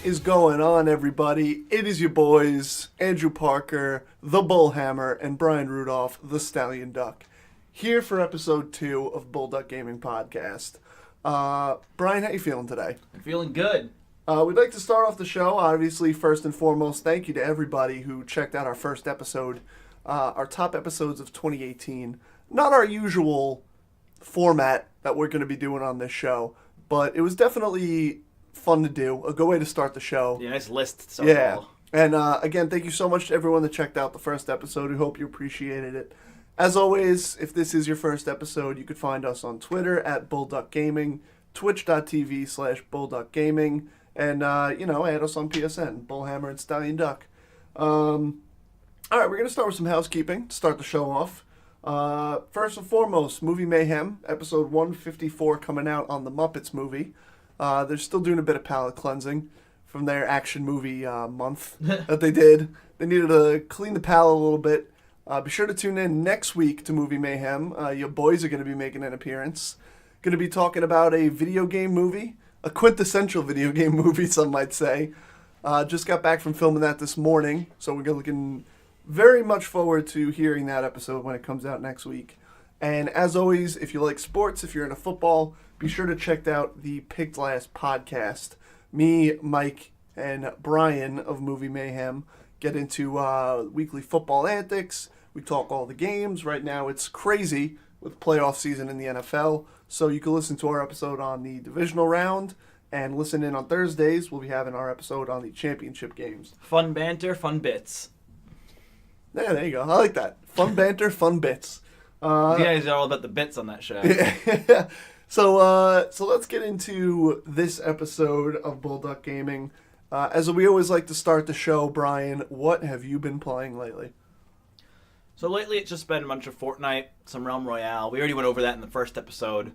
What is going on, everybody? It is your boys, Andrew Parker, the Bullhammer, and Brian Rudolph, the Stallion Duck, here for episode 2 of Bulldog Gaming Podcast. Brian, how you feeling today? I'm feeling good. We'd like to start off the show, obviously, first and foremost, thank you to everybody who checked out our first episode, our top episodes of 2018. Not our usual format that we're going to be doing on this show, but it was definitely fun to do. A good way to start the show. Yeah, nice list. So yeah. cool. And again, thank you so much to everyone that checked out the first episode. We hope you appreciated it. As always, if this is your first episode, you could find us on Twitter at Bulldog Gaming, twitch.tv/Bulldog Gaming, and, add us on PSN, Bullhammer and Stallion Duck. All right, we're going to start with some housekeeping to start the show off. First and foremost, Movie Mayhem, episode 154 coming out on the Muppets movie. They're still doing a bit of palate cleansing from their action movie month that they did. They needed to clean the palate a little bit. Be sure to tune in next week to Movie Mayhem. Your boys are going to be making an appearance. Going to be talking about a video game movie, a quintessential video game movie, some might say. Just got back from filming that this morning, so we're looking very much forward to hearing that episode when it comes out next week. And as always, if you like sports, if you're into football, be sure to check out the Picked Last podcast. Me, Mike, and Brian of Movie Mayhem get into weekly football antics. We talk all the games. Right now it's crazy with playoff season in the NFL. So you can listen to our episode on the divisional round and listen in on Thursdays. We'll be having our episode on the championship games. Fun banter, fun bits. Yeah, there you go. I like that. Fun banter, fun bits. You guys are all about the bits on that show. Yeah. So let's get into this episode of Bulldog Gaming. As we always like to start the show, Brian, what have you been playing lately? So lately it's just been a bunch of Fortnite, some Realm Royale. We already went over that in the first episode.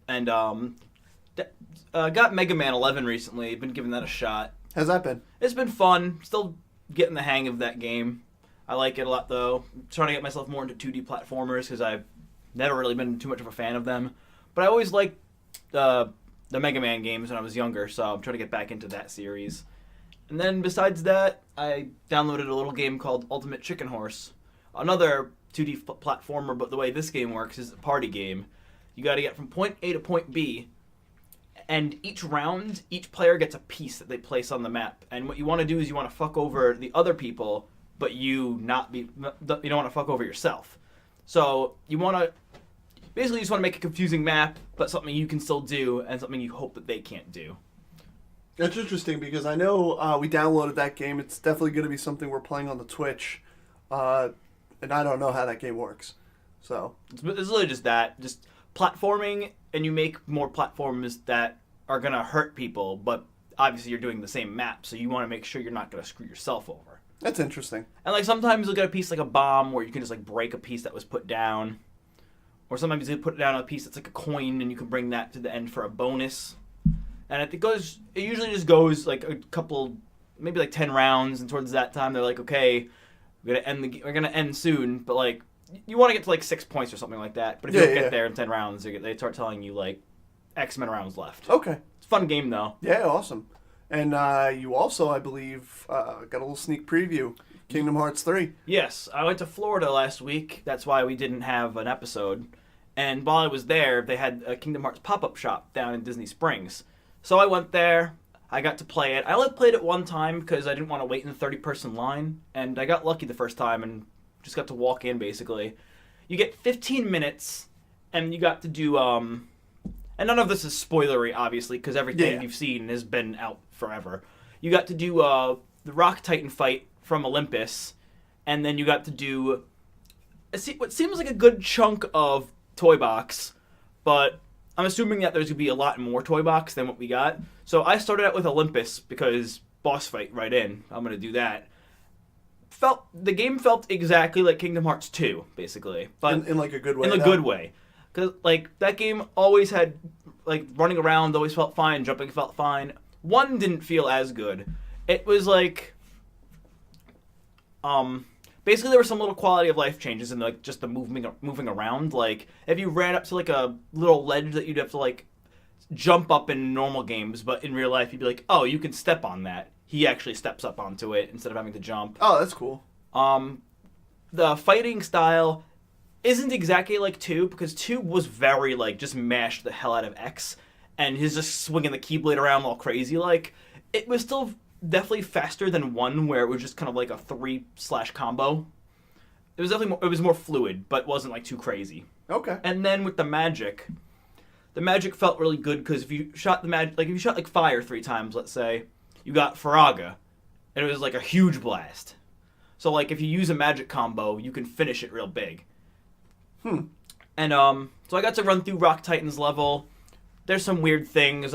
And got Mega Man 11 recently. Been giving that a shot. How's that been? It's been fun. Still getting the hang of that game. I like it a lot, though. I'm trying to get myself more into 2D platformers because I've never really been too much of a fan of them. But I always liked the Mega Man games when I was younger, so I'm trying to get back into that series. And then besides that, I downloaded a little game called Ultimate Chicken Horse. Another 2D platformer, but the way this game works is a party game. You got to get from point A to point B, and each round, each player gets a piece that they place on the map. And what you want to do is you want to fuck over the other people, but you don't want to fuck over yourself. So you want to basically just want to make a confusing map, but something you can still do and something you hope that they can't do. That's interesting because I know we downloaded that game. It's definitely going to be something we're playing on the Twitch, and I don't know how that game works. So it's really just that, just platforming, and you make more platforms that are going to hurt people, but obviously you're doing the same map, so you want to make sure you're not going to screw yourself over. That's interesting. And like sometimes you'll get a piece like a bomb where you can just like break a piece that was put down. Or sometimes you put down a piece that's like a coin and you can bring that to the end for a bonus. And it usually just goes like a couple, maybe like 10 rounds, and towards that time they're like, okay, we're gonna end soon, but like you want to get to like 6 points or something like that. But if you don't get there in 10 rounds, they start telling you like X amount of rounds left. Okay. It's a fun game though. Yeah, awesome. And you also, I believe, got a little sneak preview, Kingdom Hearts 3. Yes, I went to Florida last week. That's why we didn't have an episode. And while I was there, they had a Kingdom Hearts pop-up shop down in Disney Springs. So I went there. I got to play it. I only played it one time because I didn't want to wait in the 30-person line. And I got lucky the first time and just got to walk in, basically. You get 15 minutes, and you got to do... and none of this is spoilery, obviously, because everything you've seen has been out forever. You got to do the Rock Titan fight from Olympus, and then you got to do what seems like a good chunk of Toy Box, but I'm assuming that there's going to be a lot more Toy Box than what we got. So I started out with Olympus because boss fight right in. I'm going to do that. The game felt exactly like Kingdom Hearts 2, basically. But in like a good way. In a good way. Because, like, that game always had, like, running around always felt fine, jumping felt fine. 1 didn't feel as good. It was, like, basically there were some little quality of life changes in, like, just the moving around. Like, if you ran up to, like, a little ledge that you'd have to, like, jump up in normal games, but in real life you'd be like, oh, you can step on that. He actually steps up onto it instead of having to jump. Oh, that's cool. The fighting style isn't exactly like 2, because 2 was very, like, just mashed the hell out of X, and he's just swinging the Keyblade around all crazy. Like, it was still definitely faster than 1, where it was just kind of like a 3/combo. It was definitely it was more fluid, but wasn't, like, too crazy. Okay. And then with the magic felt really good, because if you shot like fire 3 times, let's say, you got Faraga, and it was like a huge blast. So, like, if you use a magic combo, you can finish it real big. And so I got to run through Rock Titan's level. There's some weird things.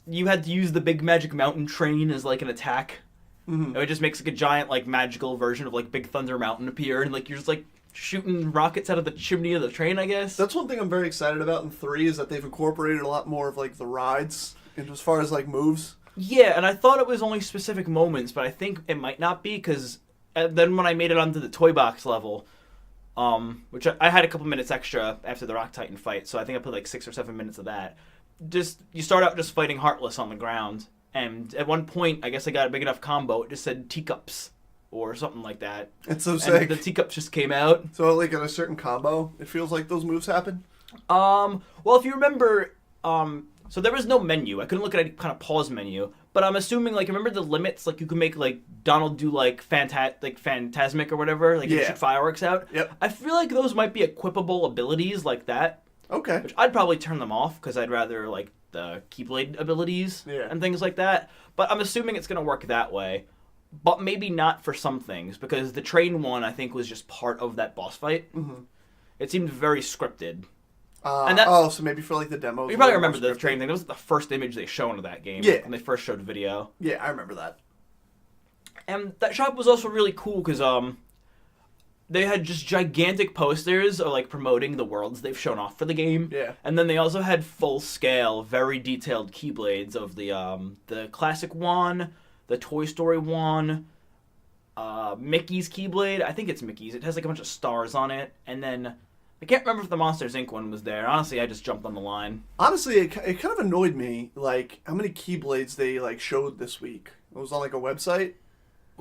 You had to use the big magic mountain train as, like, an attack. It just makes, like, a giant, like, magical version of, like, Big Thunder Mountain appear, and, like, you're just, like, shooting rockets out of the chimney of the train, I guess. That's one thing I'm very excited about in 3, is that they've incorporated a lot more of, like, the rides as far as, like, moves. Yeah, and I thought it was only specific moments, but I think it might not be, because then when I made it onto the toy box level, which I had a couple minutes extra after the Rock Titan fight, so I think I put like 6 or 7 minutes of that. You start out just fighting Heartless on the ground, and at one point, I guess I got a big enough combo, it just said teacups, or something like that. It's so sick. And the teacups just came out. So, like, in a certain combo, it feels like those moves happen? Well, if you remember, so there was no menu. I couldn't look at any kind of pause menu, but I'm assuming, like, remember the limits? Like, you can make, like, Donald do, like, Phantasmic or whatever, like, you shoot fireworks out. Yep. I feel like those might be equipable abilities like that. Okay. Which I'd probably turn them off, because I'd rather, like, the Keyblade abilities and things like that. But I'm assuming it's going to work that way. But maybe not for some things, because the train one, I think, was just part of that boss fight. It seemed very scripted. So maybe for, like, the demos. You probably remember the train thing. That was the first image they showed of that game. Yeah. When they first showed the video. Yeah, I remember that. And that shop was also really cool, because they had just gigantic posters of, like, promoting the worlds they've shown off for the game. Yeah. And then they also had full-scale, very detailed Keyblades of the classic one, the Toy Story one, Mickey's Keyblade. I think it's Mickey's. It has, like, a bunch of stars on it. And then I can't remember if the Monsters, Inc. one was there. Honestly, I just jumped on the line. Honestly, it kind of annoyed me, like, how many Keyblades they, like, showed this week. It was on, like, a website.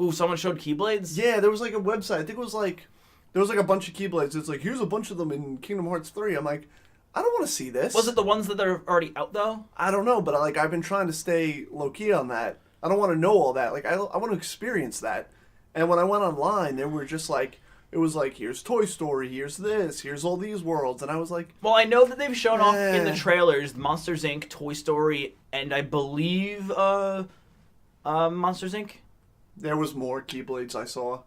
Ooh, someone showed Keyblades? Yeah, there was, like, a website. I think it was, like, there was, like, a bunch of Keyblades. It's like, here's a bunch of them in Kingdom Hearts 3. I'm like, I don't want to see this. Was it the ones that are already out, though? I don't know, but, like, I've been trying to stay low-key on that. I don't want to know all that. Like, I want to experience that. And when I went online, they were just, like, it was like, here's Toy Story, here's this, here's all these worlds, and I was like... Well, I know that they've shown off in the trailers Monsters, Inc., Toy Story, and I believe Monsters, Inc.? There was more Keyblades I saw.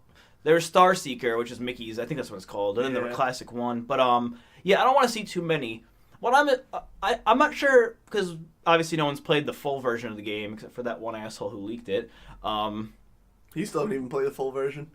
There was Star Seeker, which is Mickey's, I think that's what it's called, and then there were Classic one. But, yeah, I don't want to see too many. What I'm not sure, because obviously no one's played the full version of the game, except for that one asshole who leaked it. He still didn't even play the full version.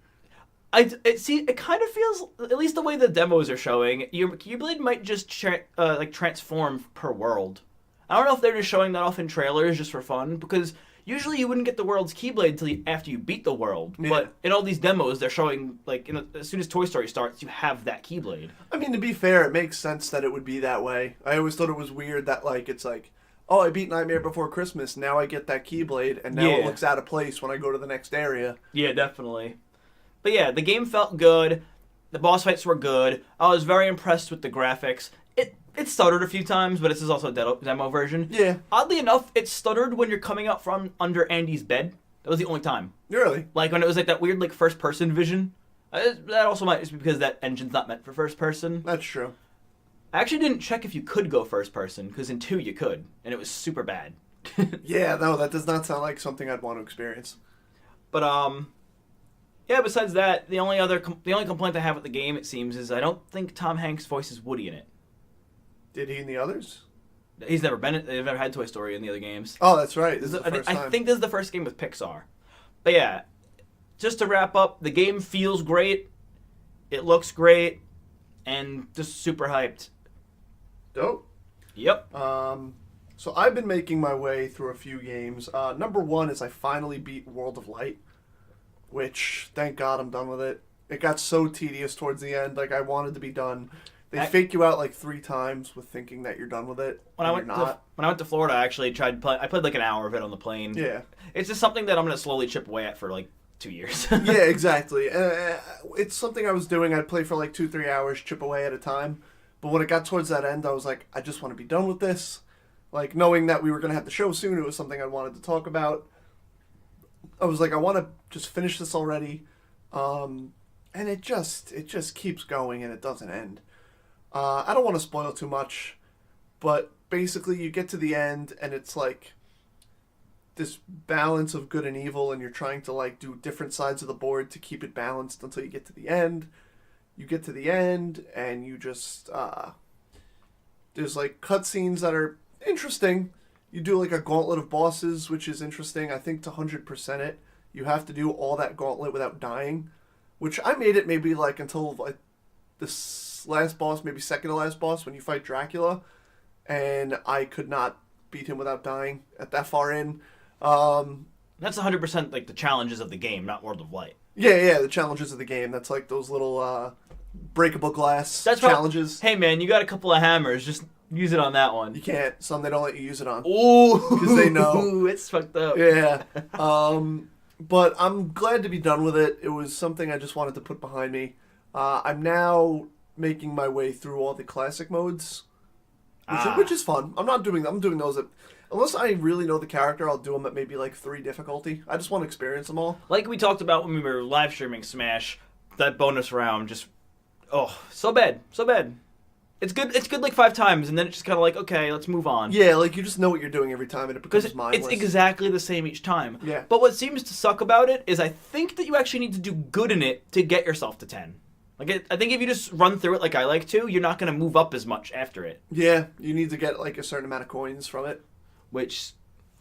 It kind of feels, at least the way the demos are showing, your Keyblade might just transform per world. I don't know if they're just showing that off in trailers just for fun, because usually you wouldn't get the world's Keyblade until after you beat the world. Yeah. But in all these demos, they're showing, like, as soon as Toy Story starts, you have that Keyblade. I mean, to be fair, it makes sense that it would be that way. I always thought it was weird that, like, it's like, oh, I beat Nightmare Before Christmas, now I get that Keyblade, and now it looks out of place when I go to the next area. Yeah, definitely. But yeah, the game felt good. The boss fights were good. I was very impressed with the graphics. It stuttered a few times, but this is also a demo version. Yeah. Oddly enough, it stuttered when you're coming out from under Andy's bed. That was the only time. Really? Like when it was like that weird like first-person vision. That also might just be because that engine's not meant for first-person. That's true. I actually didn't check if you could go first-person, because in 2 you could, and it was super bad. Yeah, no, that does not sound like something I'd want to experience. But, yeah, besides that, the only complaint I have with the game, it seems, is I don't think Tom Hanks voices Woody in it. Did he in the others? They've never had Toy Story in the other games. Oh, that's right. This is the first time. I think this is the first game with Pixar. But yeah, just to wrap up, the game feels great, it looks great, and just super hyped. Dope. Yep. So I've been making my way through a few games. Number one is I finally beat World of Light, which, thank God I'm done with it. It got so tedious towards the end. Like, I wanted to be done. They fake you out like 3 times with thinking that you're done with it. When I went to Florida, I actually I played like an hour of it on the plane. Yeah. It's just something that I'm going to slowly chip away at for like 2 years. Yeah, exactly. It's something I was doing. I'd play for like 2-3 hours, chip away at a time. But when it got towards that end, I was like, I just want to be done with this. Like, knowing that we were going to have the show soon, it was something I wanted to talk about. I was like, I want to just finish this already. And it just keeps going and it doesn't end. I don't want to spoil too much, but basically you get to the end and it's like this balance of good and evil, and you're trying to like do different sides of the board to keep it balanced until you get to the end. You get to the end and you just there's like cutscenes that are interesting. You do like a gauntlet of bosses, which is interesting. I think to 100% it, you have to do all that gauntlet without dying, which I made it maybe like until like this last boss, maybe second to last boss, when you fight Dracula, and I could not beat him without dying at that far in. That's 100% like the challenges of the game, not World of Light. Yeah, the challenges of the game. That's like those little breakable glass challenges. Hey man, you got a couple of hammers, just use it on that one. You can't. Some they don't let you use it on. Ooh, because they know. Ooh, it's fucked up. Yeah. But I'm glad to be done with it. It was something I just wanted to put behind me. I'm now making my way through all the classic modes, which is fun. I'm doing those at, unless I really know the character, I'll do them at maybe like 3 difficulty. I just want to experience them all. Like we talked about when we were live streaming Smash, that bonus round just, so bad. It's good like 5 times, and then it's just kind of like, okay, let's move on. Yeah, like you just know what you're doing every time, and it becomes mindless. It's exactly the same each time. Yeah. But what seems to suck about it is I think that you actually need to do good in it to get yourself to 10. Like, I think if you just run through it like I like to, you're not going to move up as much after it. Yeah, you need to get like a certain amount of coins from it. Which,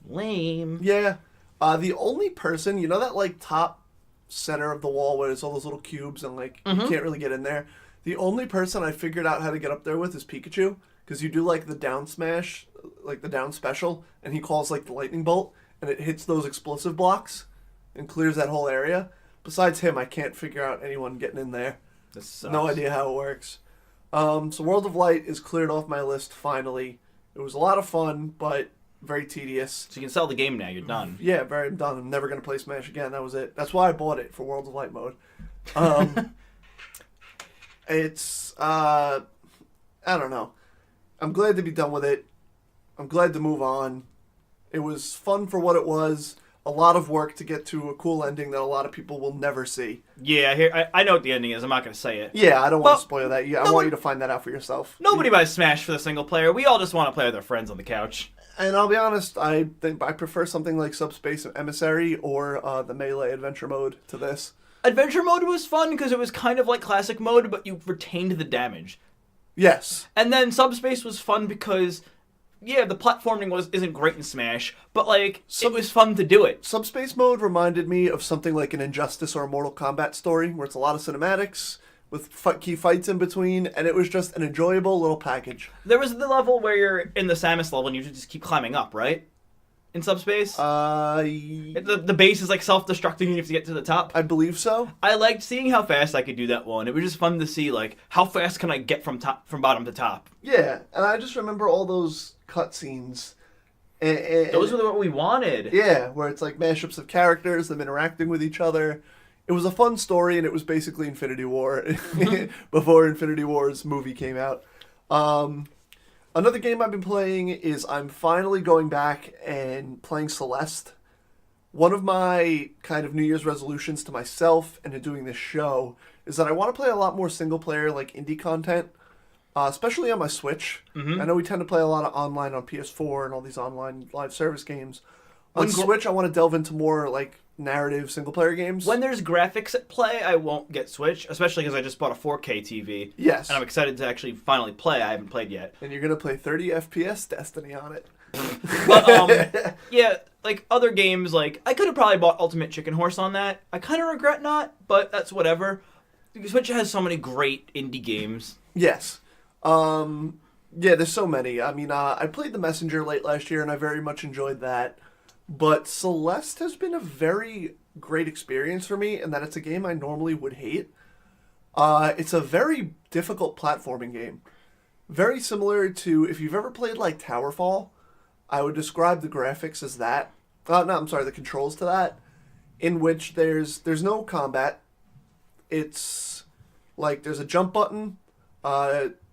lame. Yeah. The only person, you know that like top center of the wall where there's all those little cubes and like you can't really get in there? The only person I figured out how to get up there with is Pikachu, because you do like the down smash, like the down special, and he calls like the lightning bolt, and it hits those explosive blocks and clears that whole area. Besides him, I can't figure out anyone getting in there. This sucks. No idea how it works. So World of Light is cleared off my list finally. It was a lot of fun, but very tedious. So you can sell the game now. You're done. Yeah, I'm done. I'm never going to play Smash again. That was it. That's why I bought it, for World of Light mode. It's, I don't know. I'm glad to be done with it. I'm glad to move on. It was fun for what it was. A lot of work to get to a cool ending that a lot of people will never see. Yeah, I know what the ending is. I'm not going to say it. Yeah, I don't want to spoil that. Yeah, I want you to find that out for yourself. Nobody buys Smash for the single player. We all just want to play with our friends on the couch. And I'll be honest, I think I prefer something like Subspace Emissary or the Melee Adventure mode to this. Adventure mode was fun because it was kind of like classic mode, but you retained the damage. Yes. And then Subspace was fun because, yeah, the platforming isn't great in Smash, but like it was fun to do it. Subspace mode reminded me of something like an Injustice or a Mortal Kombat story, where it's a lot of cinematics with key fights in between, and it was just an enjoyable little package. There was the level where you're in the Samus level and you just keep climbing up, right? In Subspace? The base is like self-destructing and you have to get to the top. I believe so. I liked seeing how fast I could do that one. It was just fun to see, like, how fast can I get from bottom to top. Yeah, and I just remember all those cutscenes. Those were what we wanted. Yeah, where it's like mashups of characters, them interacting with each other. It was a fun story, and it was basically Infinity War before Infinity War's movie came out. Another game I've been playing is I'm finally going back and playing Celeste. One of my kind of New Year's resolutions to myself and to doing this show is that I want to play a lot more single-player, like, indie content, especially on my Switch. I know we tend to play a lot of online on PS4 and all these online live service games. On Switch, I want to delve into more, like, narrative single-player games. When there's graphics at play, I won't get Switch, especially because I just bought a 4K TV. Yes. And I'm excited to actually finally play. I haven't played yet. And you're going to play 30 FPS Destiny on it. But, yeah, like, other games, like, I could have probably bought Ultimate Chicken Horse on that. I kind of regret not, but that's whatever. Switch has so many great indie games. Yes. Yeah, there's so many. I mean, I played The Messenger late last year, and I very much enjoyed that. But Celeste has been a very great experience for me, in that it's a game I normally would hate. It's a very difficult platforming game. Very similar to, if you've ever played like Towerfall, I would describe the graphics as that. No, I'm sorry, the controls to that, in which there's no combat. It's like there's a jump button.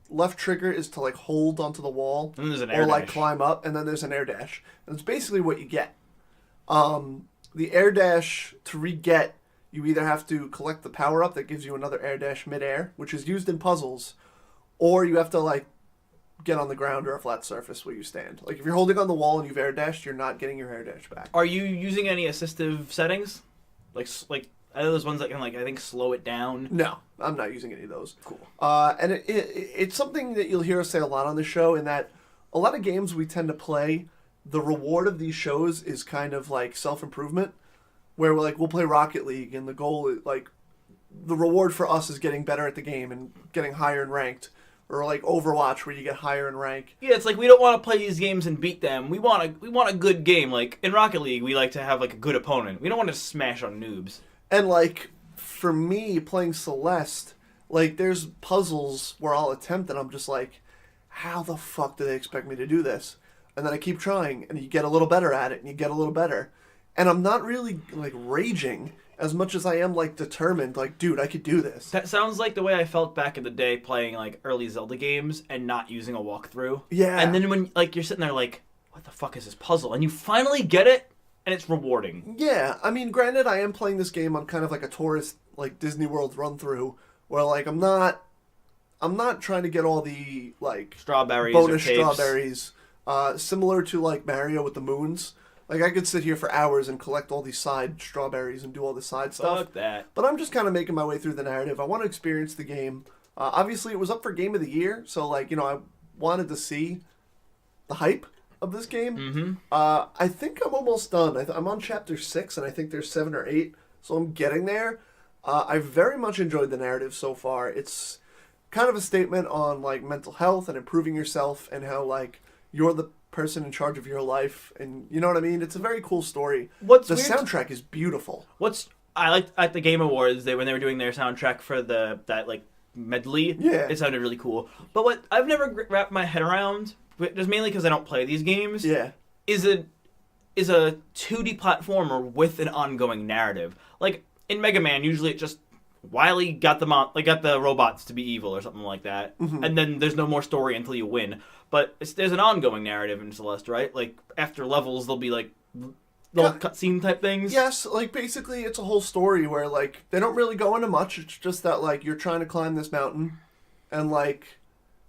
Left trigger is to like hold onto the wall And then there's an air or like dash. climb up, and then there's an air dash. And it's basically what you get. The air dash, to re-get, you either have to collect the power up that gives you another air dash midair, which is used in puzzles, or you have to like get on the ground or a flat surface where you stand. Like if you're holding on the wall and you've air dashed, you're not getting your air dash back. Are you using any assistive settings? Like I know there's ones that can like I think slow it down. No, I'm not using any of those. Cool. And it's something that you'll hear us say a lot on the show, in that a lot of games we tend to play, the reward of these shows is kind of like self-improvement, where we'll play Rocket League, and the goal is like, the reward for us is getting better at the game and getting higher in ranked, or like Overwatch where you get higher in rank. Yeah, it's like we don't want to play these games and beat them. We want a good game. Like in Rocket League, we like to have like a good opponent. We don't want to smash on noobs. And like for me playing Celeste, like there's puzzles where I'll attempt and I'm just like, how the fuck do they expect me to do this? And then I keep trying, and you get a little better at it, and you get a little better. And I'm not really like raging as much as I am like determined, like, dude, I could do this. That sounds like the way I felt back in the day playing like early Zelda games and not using a walkthrough. Yeah. And then when like you're sitting there like, what the fuck is this puzzle? And you finally get it, and it's rewarding. Yeah, I mean, granted, I am playing this game on kind of like a tourist, like Disney World run through, where like I'm not trying to get all the like Strawberries bonus or capes. strawberries, similar to like Mario with the moons. Like I could sit here for hours and collect all these side strawberries and do all the side stuff. Fuck that. But I'm just kind of making my way through the narrative. I want to experience the game. Obviously, it was up for Game of the Year, so like I wanted to see the hype of this game. Mm-hmm. I think I'm almost done. I'm on chapter 6, and I think there's 7 or 8, so I'm getting there. I very much enjoyed the narrative so far. It's kind of a statement on like mental health and improving yourself, and how like you're the person in charge of your life, and you know what I mean. It's a very cool story. The soundtrack is beautiful. I liked at the Game Awards when they were doing their soundtrack for that like medley. Yeah, it sounded really cool. But what I've never wrapped my head around, just mainly because I don't play these games. Yeah, is a 2D platformer with an ongoing narrative. Like in Mega Man, usually it just Wily got the robots to be evil or something like that, and then there's no more story until you win. But there's an ongoing narrative in Celeste, right? Like after levels, there'll be like little cutscene type things. Yes, like basically it's a whole story where like they don't really go into much. It's just that like you're trying to climb this mountain, and like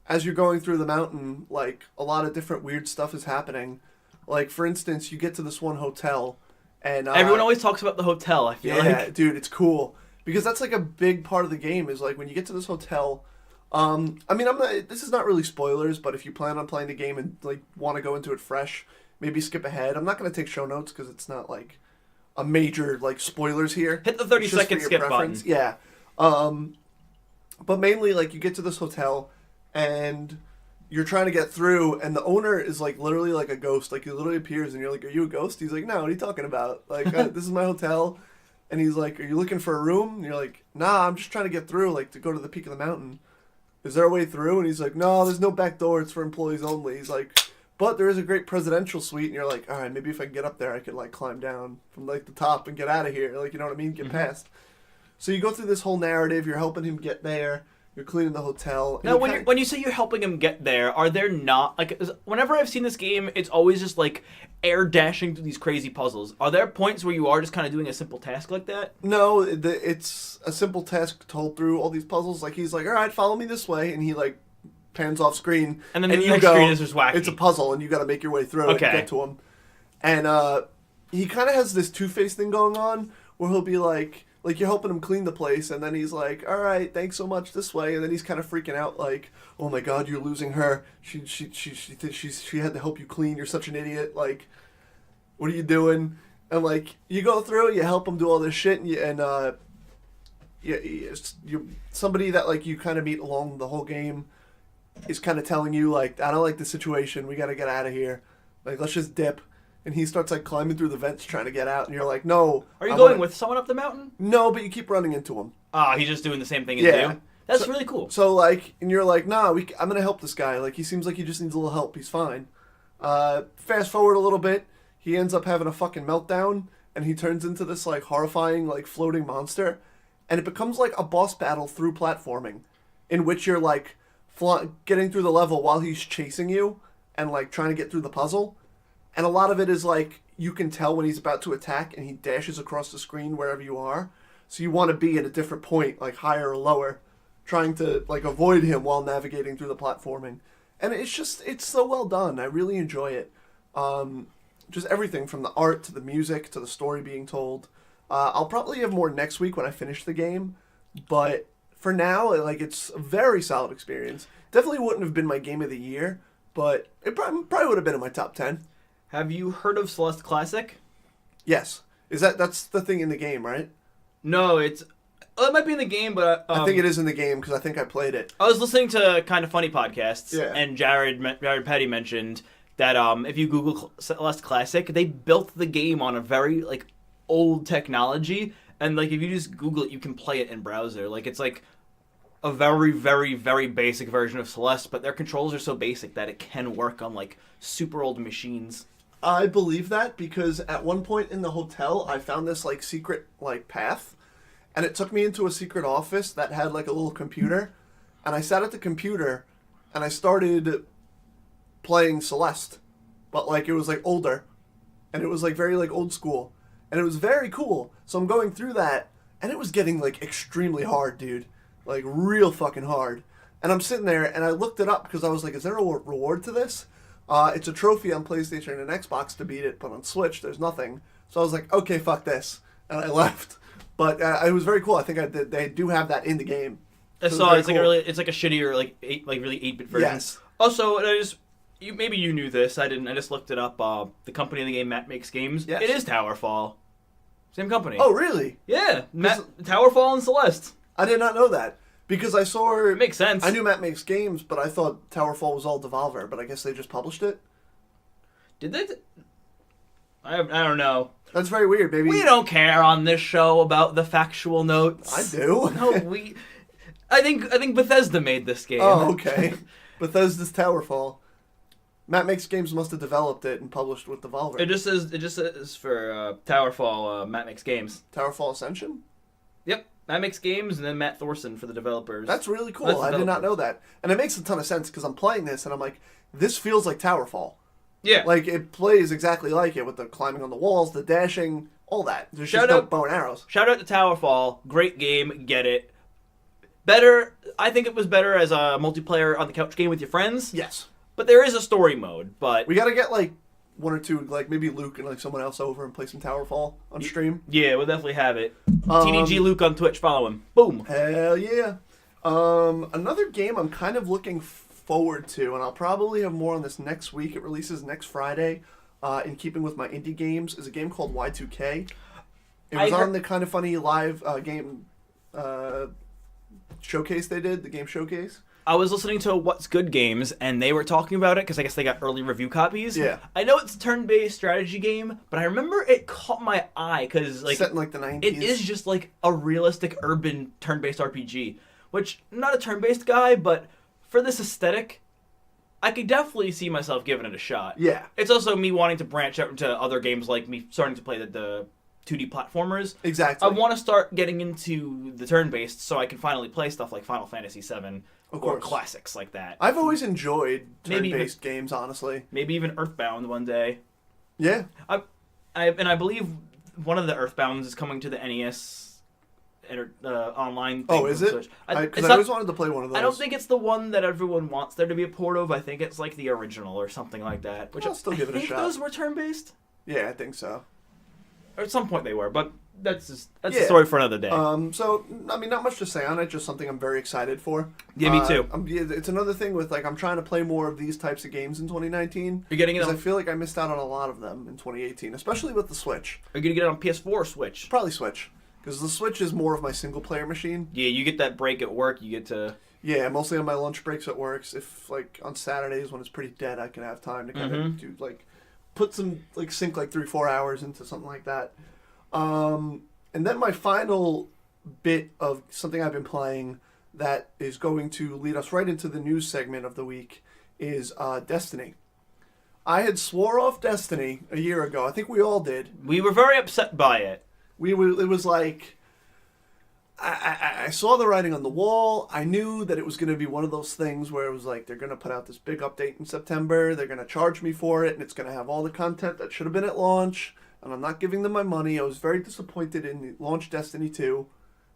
as you're going through the mountain, like a lot of different weird stuff is happening. Like for instance, you get to this one hotel, and everyone always talks about the hotel. I feel like, dude, it's cool because that's like a big part of the game. Is like when you get to this hotel. I mean, this is not really spoilers, but if you plan on playing the game and like want to go into it fresh, maybe skip ahead. I'm not going to take show notes because it's not like a major like spoilers here. Hit the 30-second skip button. Yeah. But mainly like you get to this hotel and you're trying to get through, and the owner is like literally like a ghost. Like he literally appears, and you're like, "Are you a ghost?" He's like, "No, what are you talking about? Like this is my hotel." And he's like, "Are you looking for a room?" And you're like, "Nah, I'm just trying to get through, like to go to the peak of the mountain." Is there a way through? And he's like, no, there's no back door. It's for employees only. He's like, but there is a great presidential suite. And you're like, all right, maybe if I can get up there, I could like climb down from like the top and get out of here. Like, you know what I mean? Get past. So you go through this whole narrative. You're helping him get there. You're cleaning the hotel. Now, when you say you're helping him get there, are there not like whenever I've seen this game, it's always just like air dashing through these crazy puzzles. Are there points where you are just kind of doing a simple task like that? No, it's a simple task told through all these puzzles. Like he's like, all right, follow me this way, and he like pans off screen, and then the next screen is just wacky. It's a puzzle, and you got to make your way through it and get to him. And he kind of has this two-faced thing going on where he'll be like you're helping him clean the place, and then he's like, all right, thanks so much, this way, and then he's kind of freaking out like, oh my god, you're losing her. She had to help you clean. You're such an idiot. Like, what are you doing? And like you go through, you help him do all this shit, and you somebody that like you kind of meet along the whole game is kind of telling you like, I don't like the situation. We got to get out of here. Like, let's just dip. and he starts like climbing through the vents trying to get out, and you're like, no. Are you going with someone up the mountain? No, but you keep running into him. He's just doing the same thing as you? That's really cool. So, like, and you're like, nah, I'm going to help this guy. Like, he seems like he just needs a little help. He's fine. Fast forward a little bit, he ends up having a fucking meltdown, and he turns into this, like, horrifying, like, floating monster. And it becomes, like, a boss battle through platforming, in which you're, like, getting through the level while he's chasing you, and, like, trying to get through the puzzle. And a lot of it is, like, you can tell when he's about to attack, and he dashes across the screen wherever you are. So you want to be at a different point, like, higher or lower, trying to, like, avoid him while navigating through the platforming. And it's so well done. I really enjoy it. Just everything from the art to the music to the story being told. I'll probably have more next week when I finish the game. But for now, like, it's a very solid experience. Definitely wouldn't have been my game of the year, but it probably would have been in my top 10. Have you heard of Celeste Classic? Yes. That's the thing in the game, right? No, it might be in the game, but... I think it is in the game, because I think I played it. I was listening to Kind of Funny podcasts, yeah. And Jared Petty mentioned that if you Google Celeste Classic, they built the game on a very, like, old technology, and, like, if you just Google it, you can play it in browser. Like, it's, like, a very, very, very basic version of Celeste, but their controls are so basic that it can work on, like, super old machines. I believe that, because at one point in the hotel, I found this, like, secret, like, path. And it took me into a secret office that had, like, a little computer. And I sat at the computer, and I started playing Celeste. But, like, it was, like, older. And it was, like, very, like, old school. And it was very cool. So I'm going through that, and it was getting, like, extremely hard, dude. Like, real fucking hard. And I'm sitting there, and I looked it up, because I was like, is there a reward to this? It's a trophy on PlayStation and Xbox to beat it, but on Switch, there's nothing. So I was like, okay, fuck this. And I left. But it was very cool. I think they do have that in the game. I saw it's cool. It's like a shittier really 8-bit version. Yes. Also, maybe you knew this. I didn't. I just looked it up. The company in the game, Matt Makes Games. Yes. It is Towerfall. Same company. Oh, really? Yeah, Towerfall and Celeste. I did not know that, because I saw. It makes sense. I knew Matt Makes Games, but I thought Towerfall was all Devolver. But I guess they just published it. Did they? I don't know. That's very weird, baby. We don't care on this show about the factual notes. I do. No, I think Bethesda made this game. Oh, okay. Bethesda's Towerfall. Matt Makes Games must have developed it and published with Devolver. It just says for Towerfall, Matt Makes Games. Towerfall Ascension? Yep. Matt Makes Games, and then Matt Thorson for the developers. That's really cool. I did not know that. And it makes a ton of sense, because I'm playing this, and I'm like, this feels like Towerfall. Yeah. Like, it plays exactly like it, with the climbing on the walls, the dashing, all that. There's just no bow and arrows. Shout out to Towerfall. Great game. Get it. Better. I think it was better as a multiplayer on the couch game with your friends. Yes. But there is a story mode, but... We gotta get, like, one or two, like, maybe Luke and, like, someone else over and play some Towerfall on stream. Yeah, we'll definitely have it. TDG Luke on Twitch. Follow him. Boom. Hell yeah. Another game I'm kind of looking forward to, and I'll probably have more on this next week. It releases next Friday, in keeping with my indie games, is a game called Y2K. It was on the Kind of Funny live game showcase they did, the game showcase. I was listening to What's Good Games, and they were talking about it, because I guess they got early review copies. Yeah. I know it's a turn-based strategy game, but I remember it caught my eye, because, like... Set in, like, the 90s. It is just, like, a realistic urban turn-based RPG, which, I'm not a turn-based guy, but for this aesthetic, I could definitely see myself giving it a shot. Yeah. It's also me wanting to branch out into other games, like me starting to play the 2D platformers. Exactly. I want to start getting into the turn-based so I can finally play stuff like Final Fantasy VII or classics like that. I've always enjoyed turn-based games, honestly. Maybe even Earthbound one day. Yeah. I believe one of the Earthbounds is coming to the NES online thing. Oh, is it? Because I always wanted to play one of those. I don't think it's the one that everyone wants there to be a port of. I think it's like the original or something like that. Which I'll still give it a shot. I think those were turn-based? Yeah, I think so. Or at some point they were, but that's a story for another day. So, I mean, not much to say on it, just something I'm very excited for. Yeah, me too. It's another thing with, like, I'm trying to play more of these types of games in 2019. You're getting it because I feel like I missed out on a lot of them in 2018, especially with the Switch. Are you going to get it on PS4 or Switch? Probably Switch. Because the Switch is more of my single-player machine. Yeah, you get that break at work, you get to... Yeah, mostly on my lunch breaks at work. If, like, on Saturdays when it's pretty dead, I can have time to kind of do, like, put some sink 3-4 hours into something like that. And then my final bit of something I've been playing that is going to lead us right into the news segment of the week is Destiny. I had swore off Destiny a year ago. I think we all did. We were very upset by it. It was like I saw the writing on the wall. I knew that it was going to be one of those things where it was like they're going to put out this big update in September. They're going to charge me for it, and it's going to have all the content that should have been at launch. And I'm not giving them my money. I was very disappointed in launch Destiny 2,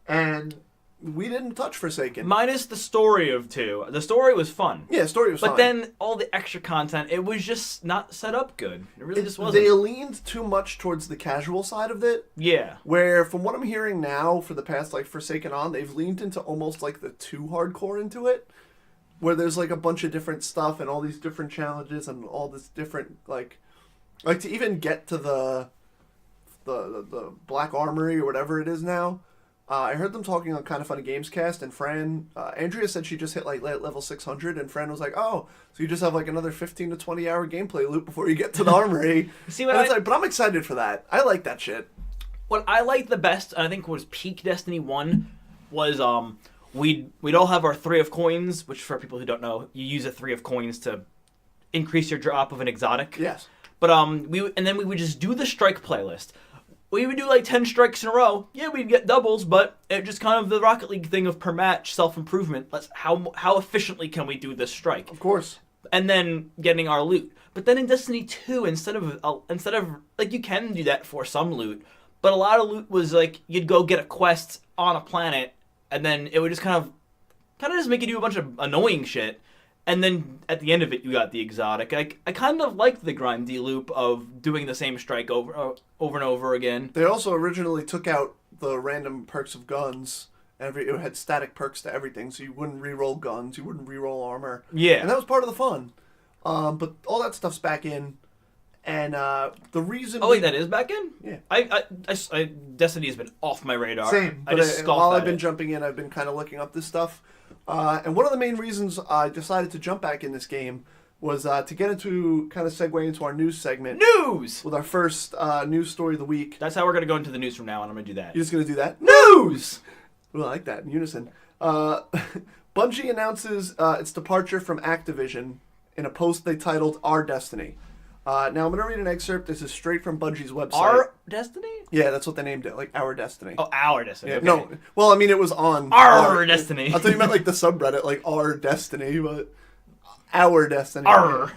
and we didn't touch Forsaken. Minus the story of 2. The story was fun. Yeah, story was fun. But then all the extra content, it was just not set up good. It really just wasn't. They leaned too much towards the casual side of it. Yeah. Where, from what I'm hearing now, for the past, Forsaken on, they've leaned into almost, the too hardcore into it. Where there's, a bunch of different stuff and all these different challenges and all this different, to even get to the Black Armory or whatever it is now. I heard them talking on Kind of Funny Games Cast, and Fran, Andrea said she just hit level 600, and Fran was like, "Oh, so you just have another 15 to 20 hour gameplay loop before you get to the armory." See what but I'm excited for that. I like that shit. What I liked the best, I think, was peak Destiny 1 was we'd all have our 3 of coins, which for people who don't know, you use a 3 of coins to increase your drop of an exotic. Yes. But then we would just do the strike playlist. We would do 10 strikes in a row. Yeah, we'd get doubles, but it just kind of the Rocket League thing of per match self-improvement. How efficiently can we do this strike? Of course. And then getting our loot. But then in Destiny 2, instead of you can do that for some loot, but a lot of loot was you'd go get a quest on a planet, and then it would just kind of just make you do a bunch of annoying shit. And then at the end of it, you got the exotic. I kind of liked the grindy loop of doing the same strike over and over again. They also originally took out the random perks of guns. It had static perks to everything, so you wouldn't reroll guns, you wouldn't reroll armor. Yeah. And that was part of the fun. But all that stuff's back in. And the reason... Oh, wait, that is back in? Yeah. I Destiny has been off my radar. Same. I just while I've been jumping in, I've been kind of looking up this stuff. And one of the main reasons I decided to jump back in this game was to get into, kind of segue into our news segment. News! With our first news story of the week. That's how we're going to go into the news from now on. I'm going to do that. You're just going to do that? News! Ooh, I like that, in unison. Bungie announces its departure from Activision in a post they titled Our Destiny. Now, I'm going to read an excerpt. This is straight from Bungie's website. Our Destiny? Yeah, that's what they named it, Our Destiny. Oh, Our Destiny. Yeah, okay. No, well, I mean, it was on... Our Destiny. I thought you meant the subreddit, Our Destiny, but... Our Destiny. Our.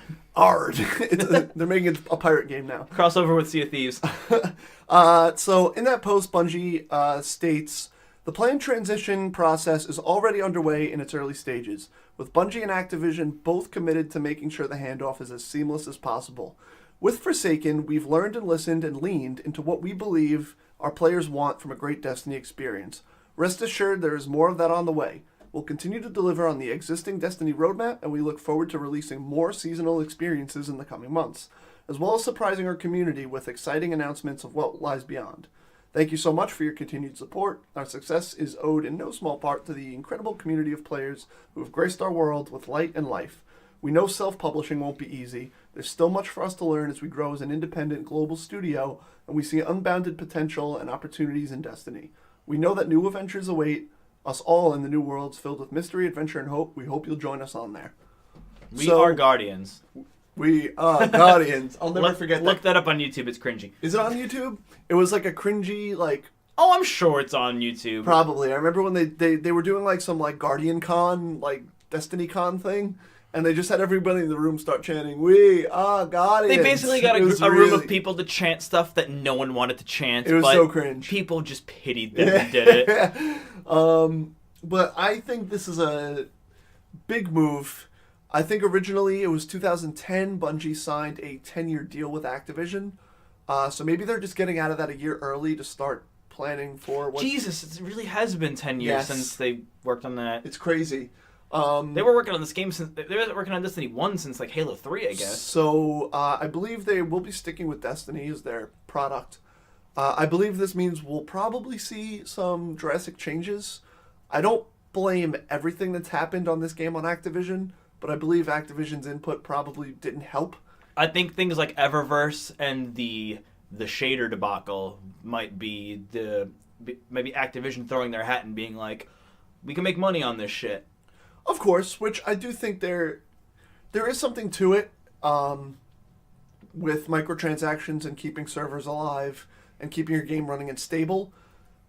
They're making it a pirate game now. Crossover with Sea of Thieves. So, in that post, Bungie states... The planned transition process is already underway in its early stages, with Bungie and Activision both committed to making sure the handoff is as seamless as possible. With Forsaken, we've learned and listened and leaned into what we believe our players want from a great Destiny experience. Rest assured there is more of that on the way. We'll continue to deliver on the existing Destiny roadmap, and we look forward to releasing more seasonal experiences in the coming months, as well as surprising our community with exciting announcements of what lies beyond. Thank you so much for your continued support. Our success is owed in no small part to the incredible community of players who have graced our world with light and life. We know self-publishing won't be easy. There's still much for us to learn as we grow as an independent global studio, and we see unbounded potential and opportunities in Destiny. We know that new adventures await us all in the new worlds filled with mystery, adventure, and hope. We hope you'll join us on there. We are Guardians. We are Guardians. I'll never forget that. Look that up on YouTube. It's cringy. Is it on YouTube? It was a cringy, Oh, I'm sure it's on YouTube. Probably. I remember when they were doing some Guardian Con, Destiny Con thing, and they just had everybody in the room start chanting, "We are Guardians." They basically got a room of people to chant stuff that no one wanted to chant. It was so cringe. People just pitied them and did it. But I think this is a big move. I think originally it was 2010, Bungie signed a 10-year deal with Activision. So maybe they're just getting out of that a year early to start planning for what... Jesus, it really has been 10 years since they worked on that. It's crazy. They were working on this game since... They were working on Destiny 1 since Halo 3, I guess. So I believe they will be sticking with Destiny as their product. I believe this means we'll probably see some drastic changes. I don't blame everything that's happened on this game on Activision, but I believe Activision's input probably didn't help I think things like Eververse and the shader debacle might be maybe Activision throwing their hat and being like, we can make money on this shit. Of course, which I do think there is something to it, with microtransactions and keeping servers alive and keeping your game running and stable.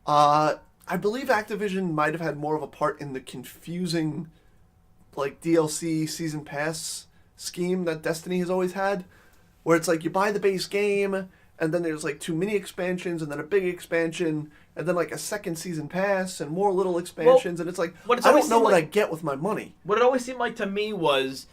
I believe Activision might have had more of a part in the confusing, like, DLC season pass scheme that Destiny has always had, where it's like you buy the base game, and then there's like 2 mini expansions, and then a big expansion, and then like a second season pass, and more little expansions, and it's like, I don't know what I get with my money. What it always seemed like to me was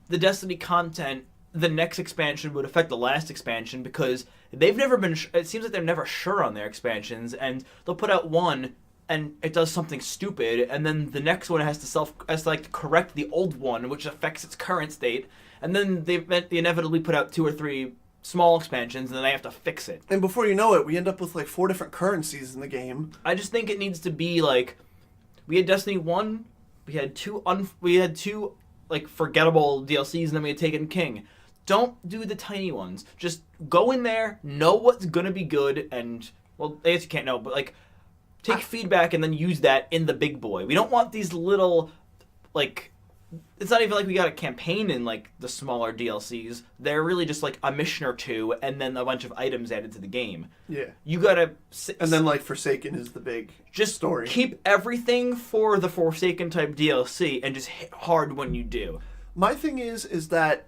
the Destiny content, the next expansion would affect the last expansion, because they've never been, it seems like they're never sure on their expansions, and they'll put out one, and it does something stupid, and then the next one has to correct the old one, which affects its current state, and then they inevitably put out 2 or 3 small expansions, and then they have to fix it. And before you know it, we end up with like 4 different currencies in the game. I just think it needs to be like, we had Destiny 1, we had two like forgettable DLCs, and then we had Taken King. Don't do the tiny ones. Just go in there, know what's gonna be good, and, well, I guess you can't know, but like, take feedback and then use that in the big boy. We don't want these little, like, it's not even like we got a campaign in, like, the smaller DLCs. They're really just, like, a mission or 2 and then a bunch of items added to the game. Yeah. You gotta... And then, like, Forsaken is the big story. Keep everything for the Forsaken type DLC and just hit hard when you do. My thing is that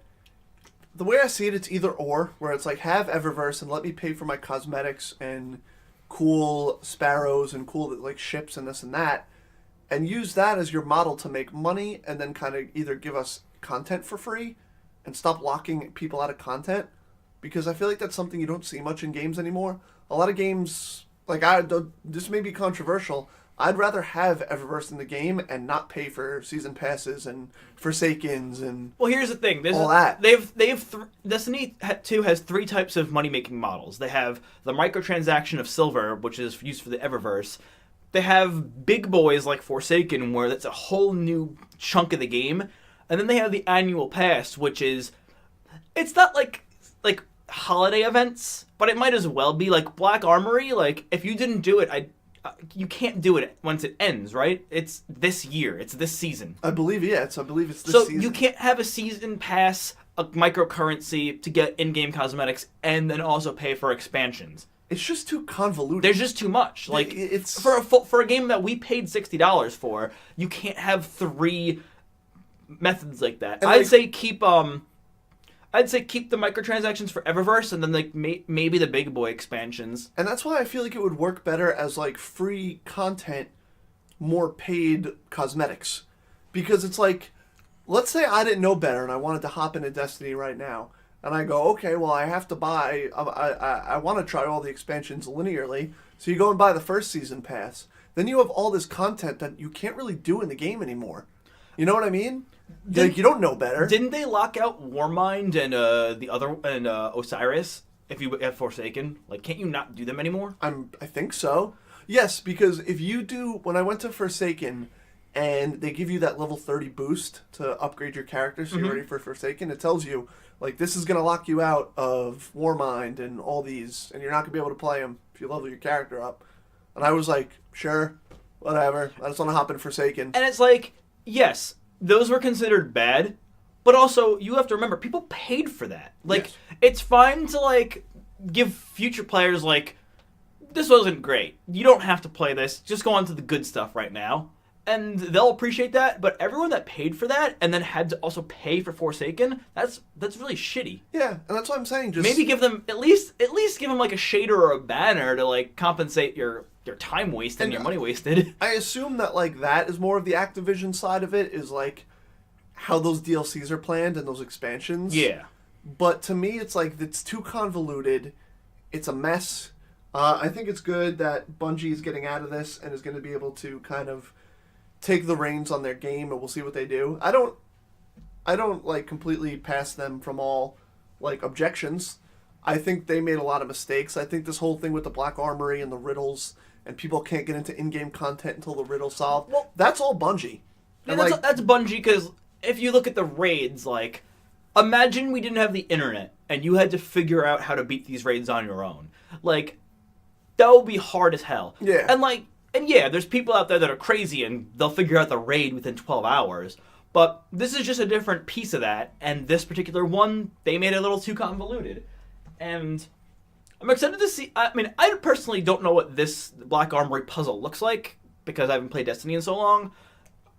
the way I see it, it's either or, where it's like, have Eververse and let me pay for my cosmetics and cool sparrows and cool, like, ships and this and that, and use that as your model to make money, and then kind of either give us content for free and stop locking people out of content, because I feel like that's something you don't see much in games anymore. A lot of games, like, this may be controversial, I'd rather have Eververse in the game and not pay for season passes and Forsakens and well, here's the thing. All that. Destiny 2 has 3 types of money-making models. They have the microtransaction of silver, which is used for the Eververse. They have big boys like Forsaken, where that's a whole new chunk of the game. And then they have the annual pass, which is... It's not like holiday events, but it might as well be like Black Armory. Like, if you didn't do it, you can't do it once it ends, right? It's this year. It's this season. I believe it's this season. So you can't have a season pass, a microcurrency to get in-game cosmetics, and then also pay for expansions. It's just too convoluted. There's just too much. Like, it's for a game that we paid $60 for, you can't have 3 methods like that. I'd say keep the microtransactions for Eververse, and then like maybe the big boy expansions. And that's why I feel like it would work better as like free content, more paid cosmetics, because it's like, let's say I didn't know better and I wanted to hop into Destiny right now, and I go, okay, well, I have to buy. I want to try all the expansions linearly, so you go and buy the first season pass. Then you have all this content that you can't really do in the game anymore. You know what I mean? Like, you don't know better. Didn't they lock out Warmind and the other and Osiris if you have Forsaken? Like, can't you not do them anymore? I think so. Yes, because if you do, when I went to Forsaken, and they give you that level 30 boost to upgrade your character so you're ready for Forsaken, it tells you, like, this is going to lock you out of Warmind and all these, and you're not going to be able to play them if you level your character up. And I was like, sure, whatever. I just want to hop in Forsaken. And it's like, yes, those were considered bad, but also you have to remember, people paid for that. Like, yes. It's fine to, like, give future players, like, this wasn't great. You don't have to play this. Just go on to the good stuff right now. And they'll appreciate that, but everyone that paid for that and then had to also pay for Forsaken, that's really shitty. Yeah, and that's what I'm saying. Just maybe give them at least give them like a shader or a banner to like compensate your time wasted and your money wasted. I assume that like that is more of the Activision side of it, is like how those DLCs are planned and those expansions. Yeah. But to me, it's like it's too convoluted. It's a mess. I think it's good that Bungie is getting out of this and is going to be able to kind of take the reins on their game, and we'll see what they do. I don't like completely pass them from all like objections. I think they made a lot of mistakes. I think this whole thing with the Black Armory and the riddles, and people can't get into in-game content until the riddle's solved. Well, that's all Bungie. Yeah, that's Bungie, because if you look at the raids, like, imagine we didn't have the internet and you had to figure out how to beat these raids on your own. Like, that would be hard as hell. Yeah. And yeah, there's people out there that are crazy and they'll figure out the raid within 12 hours. But this is just a different piece of that, and this particular one, they made it a little too convoluted. And I'm excited to see. I mean, I personally don't know what this Black Armory puzzle looks like because I haven't played Destiny in so long.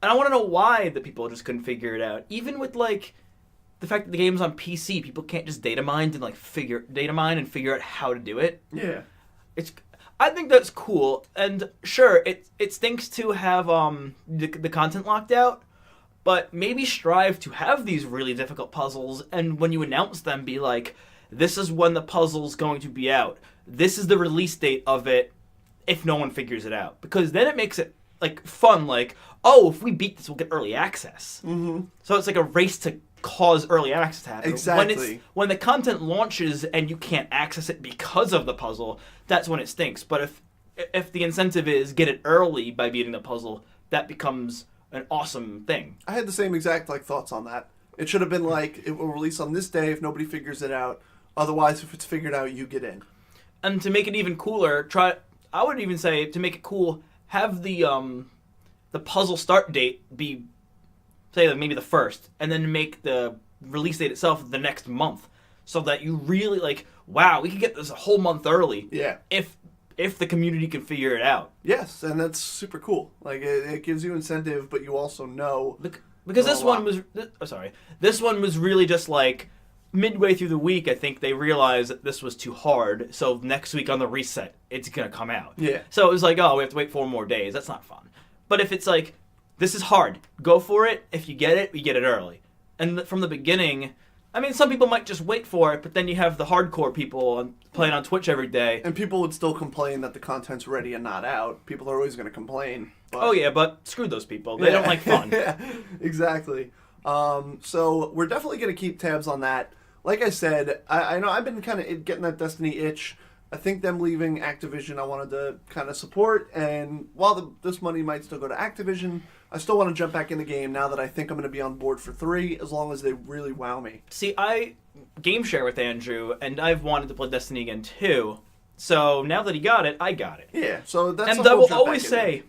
And I want to know why the people just couldn't figure it out. Even with, like, the fact that the game's on PC, people can't just data mine and figure out how to do it. Yeah. I think that's cool. And sure, it stinks to have the content locked out, but maybe strive to have these really difficult puzzles, and when you announce them, be like, this is when the puzzle's going to be out. This is the release date of it if no one figures it out. Because then it makes it, like, fun, like, oh, if we beat this, we'll get early access. Mm-hmm. So it's like a race to cause early access to happen. Exactly. When the content launches and you can't access it because of the puzzle, that's when it stinks. But if the incentive is get it early by beating the puzzle, that becomes an awesome thing. I had the same exact thoughts on that. It should have been like, it will release on this day if nobody figures it out. Otherwise, if it's figured out, you get in. And to make it even cooler, I would even say, to make it cool, have the puzzle start date be, say, maybe the 1st, and then make the release date itself the next month, so that you really, like, wow, we could get this a whole month early. Yeah. If the community can figure it out. Yes, and that's super cool. Like, it gives you incentive, but you also know. Because this one was really just like, midway through the week, I think they realized that this was too hard, so next week on the reset, it's going to come out. Yeah. So it was like, oh, we have to wait 4 more days. That's not fun. But if it's like, this is hard, go for it. If you get it, you get it early. And from the beginning, I mean, some people might just wait for it, but then you have the hardcore people playing on Twitch every day. And people would still complain that the content's ready and not out. People are always going to complain. But... Oh, yeah, but screw those people. They don't like fun. Yeah, exactly. So we're definitely going to keep tabs on that. Like I said, I know I've been kind of getting that Destiny itch. I think them leaving Activision I wanted to kind of support, and while this money might still go to Activision, I still want to jump back in the game now that I think I'm going to be on board for 3, as long as they really wow me. See, I game share with Andrew, and I've wanted to play Destiny again too, so now that he got it, I got it. Yeah, so that's and I will always say,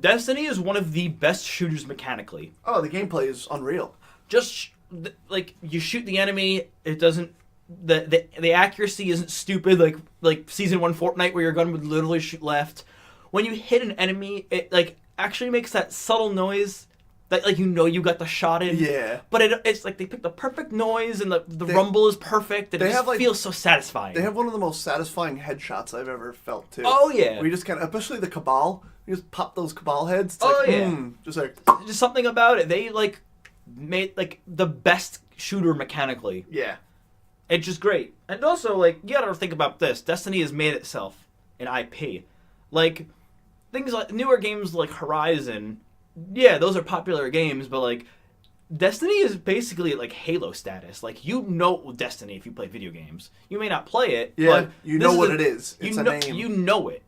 Destiny is one of the best shooters mechanically. Oh, the gameplay is unreal. Just, like, you shoot the enemy, it doesn't... The accuracy isn't stupid like Season 1 Fortnite where your gun would literally shoot left. When you hit an enemy, it like actually makes that subtle noise that like you got the shot in. Yeah. But it's like they picked the perfect noise and the rumble is perfect and it just feels so satisfying. They have one of the most satisfying headshots I've ever felt too. Oh yeah. Where you just especially the Cabal, you just pop those Cabal heads. It's just like just something about it. They like made like the best shooter mechanically. Yeah. It's just great. And also, like, you gotta think about this. Destiny has made itself an IP. Like, things like newer games like Horizon, yeah, those are popular games, but, like, Destiny is basically, like, Halo status. Like, you know Destiny if you play video games. You may not play it, but... you know what it is. It's a name. You know it.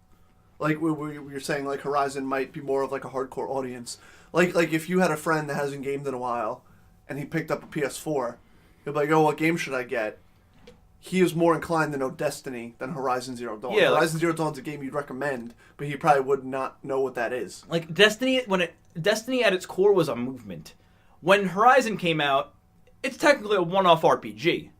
Like, you're saying, like, Horizon might be more of, like, a hardcore audience. Like if you had a friend that hasn't gamed in a while, and he picked up a PS4, he'll be like, oh, what game should I get? He is more inclined to know Destiny than Horizon Zero Dawn. Yeah, Horizon Zero Dawn is a game you'd recommend, but he probably would not know what that is. Like, Destiny at its core was a movement. When Horizon came out, it's technically a one-off RPG.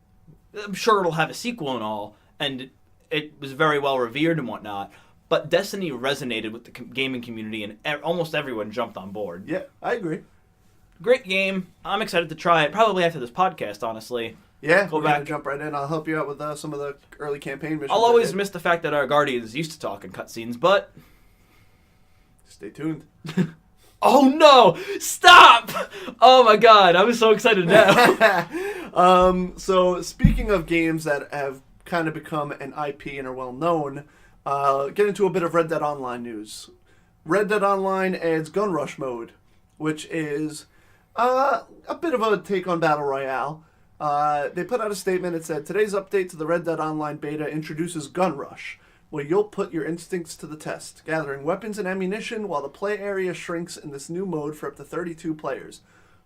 I'm sure it'll have a sequel and all, and it was very well revered and whatnot, but Destiny resonated with the gaming community, and almost everyone jumped on board. Yeah, I agree. Great game. I'm excited to try it, probably after this podcast, honestly. Yeah, we're going to jump right in. I'll help you out with some of the early campaign missions. I'll always miss the fact that our Guardians used to talk in cutscenes, but... Stay tuned. Oh no! Stop! Oh my god, I'm so excited now. So, speaking of games that have kind of become an IP and are well known, get into a bit of Red Dead Online news. Red Dead Online adds Gun Rush mode, which is a bit of a take on Battle Royale. They put out a statement. It said, today's update to the Red Dead Online beta introduces Gun Rush, where you'll put your instincts to the test, gathering weapons and ammunition while the play area shrinks in this new mode for up to 32 players.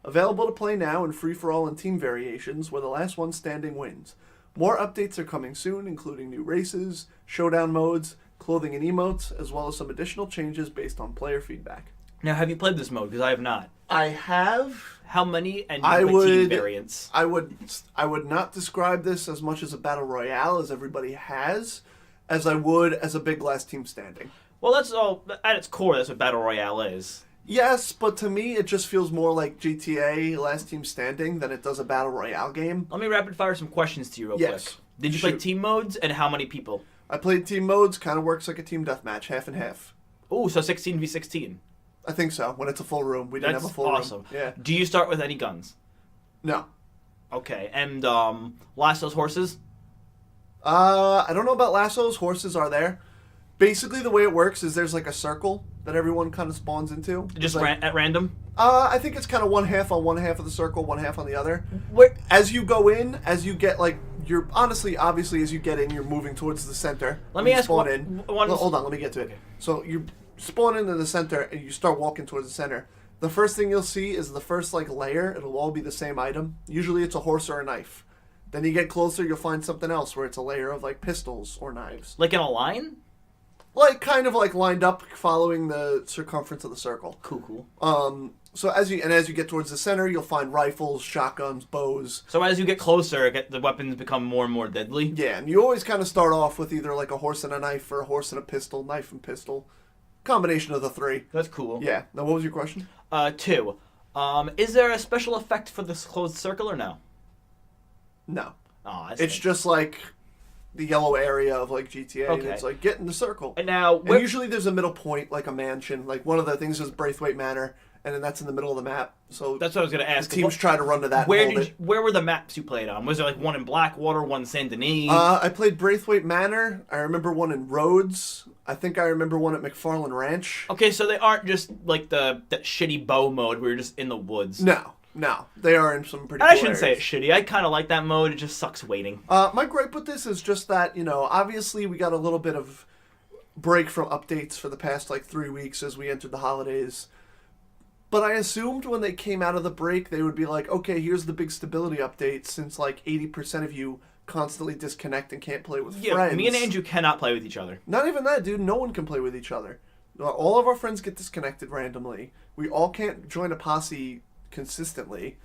Available to play now in free-for-all and team variations, where the last one standing wins. More updates are coming soon, including new races, showdown modes, clothing and emotes, as well as some additional changes based on player feedback. Now, have you played this mode? Because I have not. I have. How many? And team variants? I would not describe this as much as a battle royale as everybody has, as I would as a big last team standing. Well, that's all. At its core, that's what battle royale is. Yes, but to me, it just feels more like GTA Last Team Standing than it does a battle royale game. Let me rapid fire some questions to you real quick. Did you play team modes, and how many people? I played team modes. Kind of works like a team deathmatch, half and half. Oh, so 16v16. I think so. When it's a full room, we didn't have a full awesome. room. Yeah. Do you start with any guns? No. Okay, and Lasso's horses? I don't know about lassos. Horses are there. Basically, the way it works is there's like a circle that everyone kind of spawns into. Just like, at random? I think it's kind of one half on one half of the circle, one half on the other. Where? As you go in, as you get like, you're obviously as you get in, you're moving towards the center. Let me ask spawn one. in. Hold on, let me get to it. So you spawn into the center and you start walking towards the center. The first thing you'll see is the first like layer. It'll all be the same item. Usually it's a horse or a knife. Then you get closer, you'll find something else where it's a layer of like pistols or knives. Like in a line? Like kind of like lined up, following the circumference of the circle. Cool. So as you get towards the center, you'll find rifles, shotguns, bows. So as you get closer, the weapons become more and more deadly? Yeah, and you always kind of start off with either like a horse and a knife or a horse and a pistol, knife and pistol. Combination of the three. That's cool. Yeah. Now, what was your question? 2. Is there a special effect for this closed circle or no? No. Oh, it's just like the yellow area of like GTA. Okay. And it's like get in the circle. And now, and usually there's a middle point, like a mansion. Like one of the things is Braithwaite Manor, and then that's in the middle of the map. So that's what I was going to ask. Teams try to run to that. Where were the maps you played on? Was there like one in Blackwater, one in Saint Denis? I played Braithwaite Manor. I remember one in Rhodes. I think I remember one at McFarland Ranch. Okay, so they aren't just like that shitty bow mode where you're just in the woods. No, they are in some pretty. I shouldn't say it's shitty. I kind of like that mode. It just sucks waiting. My gripe with this is just that, obviously we got a little bit of break from updates for the past like 3 weeks as we entered the holidays. But I assumed when they came out of the break, they would be like, okay, here's the big stability update, since like 80% of you constantly disconnect and can't play with friends. Me and Andrew cannot play with each other. Not even that, dude. No one can play with each other. All of our friends get disconnected randomly. We all can't join a posse consistently.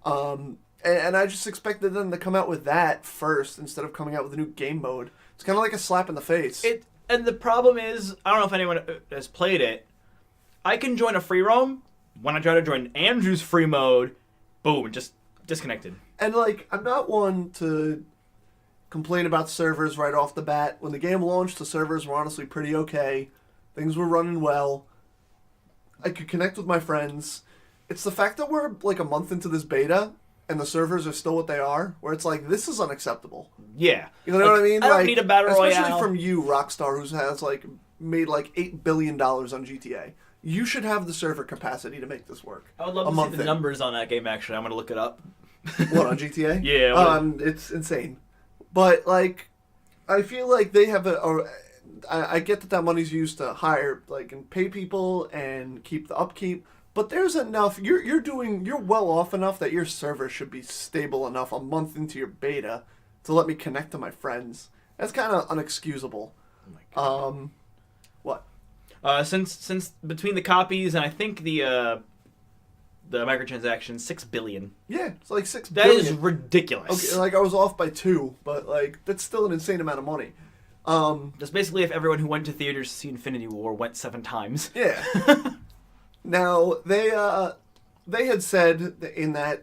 And I just expected them to come out with that first instead of coming out with a new game mode. It's kind of like a slap in the face. And the problem is, I don't know if anyone has played it, I can join a free roam. When I try to join Andrew's free mode, boom, just disconnected. And like, I'm not one to complain about servers right off the bat. When the game launched, the servers were honestly pretty okay. Things were running well. I could connect with my friends. It's the fact that we're like a month into this beta and the servers are still what they are, where it's like, this is unacceptable. Yeah. You know what I mean? I don't need a battle royale. Especially from you, Rockstar, who has like made like $8 billion on GTA. You should have the server capacity to make this work. I would love to see the numbers on that game, actually. I'm going to look it up. What, on GTA? Yeah. It's insane. But, like, I feel like they have I get that money's used to hire, like, and pay people and keep the upkeep. But there's enough. You're well off enough that your server should be stable enough a month into your beta to let me connect to my friends. That's kind of unexcusable. Oh my God. What? Since between the copies and I think the microtransactions, 6 billion. Yeah, it's like 6 billion. That is ridiculous. Okay, like I was off by 2, but like that's still an insane amount of money. That's basically if everyone who went to theaters to see Infinity War went 7 times. Yeah. Now they had said in that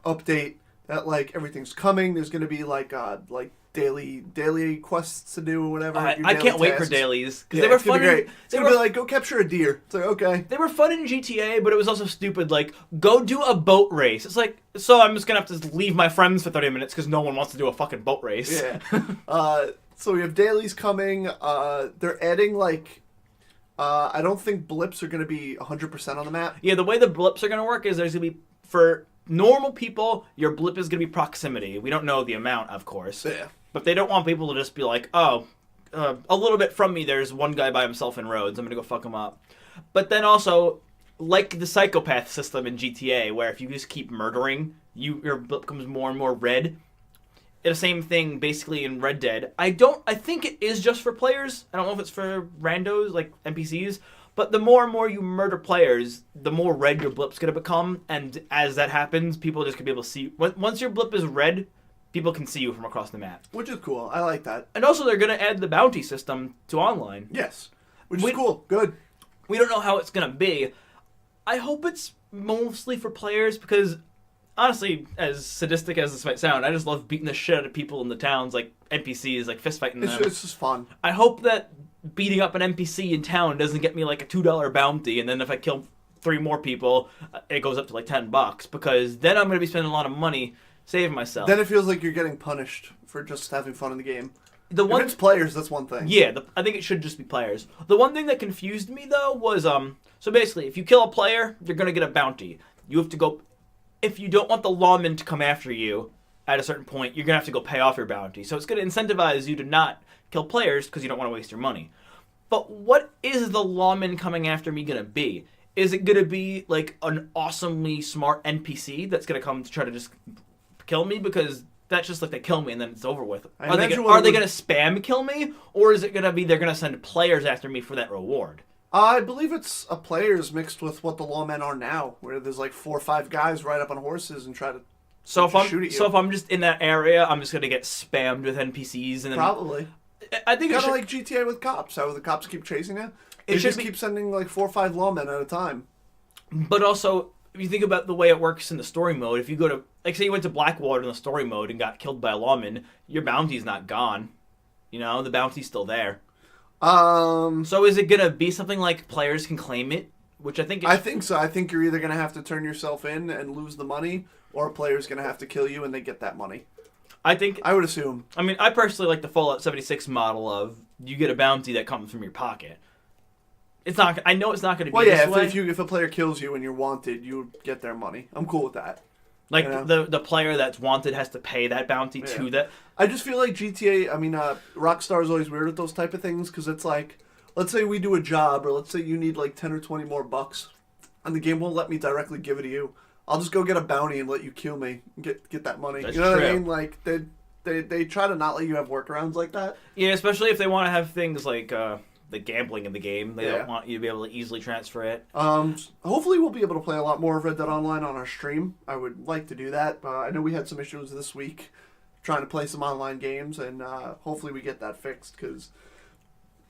update that like everything's coming. There's going to be like daily quests to do or whatever. I can't wait for dailies because they were fun. It's gonna be like go capture a deer. It's like okay. They were fun in GTA, but it was also stupid. Like go do a boat race. It's like so I'm just gonna have to leave my friends for 30 minutes because no one wants to do a fucking boat race. Yeah. So we have dailies coming. They're adding like. I don't think blips are going to be 100% on the map. Yeah, the way the blips are going to work is there's going to be, for normal people, your blip is going to be proximity. We don't know the amount, of course. Yeah. But they don't want people to just be like, oh, a little bit from me, there's one guy by himself in Rhodes. I'm going to go fuck him up. But then also, like the psychopath system in GTA, where if you just keep murdering, your blip becomes more and more red. It's the same thing basically in Red Dead. I think it is just for players. I don't know if it's for randos, like NPCs. But the more and more you murder players, the more red your blip's going to become. And as that happens, people just going to be able to see. Once your blip is red, people can see you from across the map. Which is cool. I like that. And also, they're going to add the bounty system to online. Yes. Which is cool. Good. We don't know how it's going to be. I hope it's mostly for players because, honestly, as sadistic as this might sound, I just love beating the shit out of people in the towns, like NPCs, like fist fighting them. It's just fun. I hope that beating up an NPC in town doesn't get me like a $2 bounty, and then if I kill 3 more people, it goes up to like $10, because then I'm going to be spending a lot of money saving myself. Then it feels like you're getting punished for just having fun in the game. If it's players, that's one thing. Yeah, I think it should just be players. The one thing that confused me, though, was, so basically, if you kill a player, you're going to get a bounty. You have to go, if you don't want the lawmen to come after you at a certain point, you're going to have to go pay off your bounty. So it's going to incentivize you to not kill players because you don't want to waste your money. But what is the lawman coming after me going to be? Is it going to be like an awesomely smart NPC that's going to come to try to just kill me? Because that's just like they kill me and then it's over with. Are they going to spam kill me? Or is it going to be they're going to send players after me for that reward? I believe it's a players mixed with what the lawmen are now, where there's like 4 or 5 guys ride up on horses and try to shoot at you. So if I'm just in that area, I'm just going to get spammed with NPCs. And then probably. I think kind of like GTA with cops. How the cops keep chasing you. They just keep sending like 4 or 5 lawmen at a time. But also, if you think about the way it works in the story mode, if you go to, like, say you went to Blackwater in the story mode and got killed by a lawman, your bounty's not gone. You know, the bounty's still there. So is it gonna be something like players can claim it? Which I think. I think so. I think you're either gonna have to turn yourself in and lose the money, or a player's gonna have to kill you and they get that money. I would assume. I mean, I personally like the Fallout 76 model of you get a bounty that comes from your pocket. It's not. I know it's not going to be this way. If a player kills you and you're wanted, you get their money. I'm cool with that. Like, the player that's wanted has to pay that bounty to that. I just feel like GTA. I mean, Rockstar's always weird with those type of things because it's like, let's say we do a job, or let's say you need like 10 or 20 more bucks, and the game won't let me directly give it to you. I'll just go get a bounty and let you kill me and get that money. That's you know true. what I mean? Like they try to not let you have workarounds like that. Yeah, especially if they want to have things like the gambling in the game. They don't want you to be able to easily transfer it. Hopefully we'll be able to play a lot more of Red Dead Online on our stream. I would like to do that. I know we had some issues this week trying to play some online games, and hopefully we get that fixed because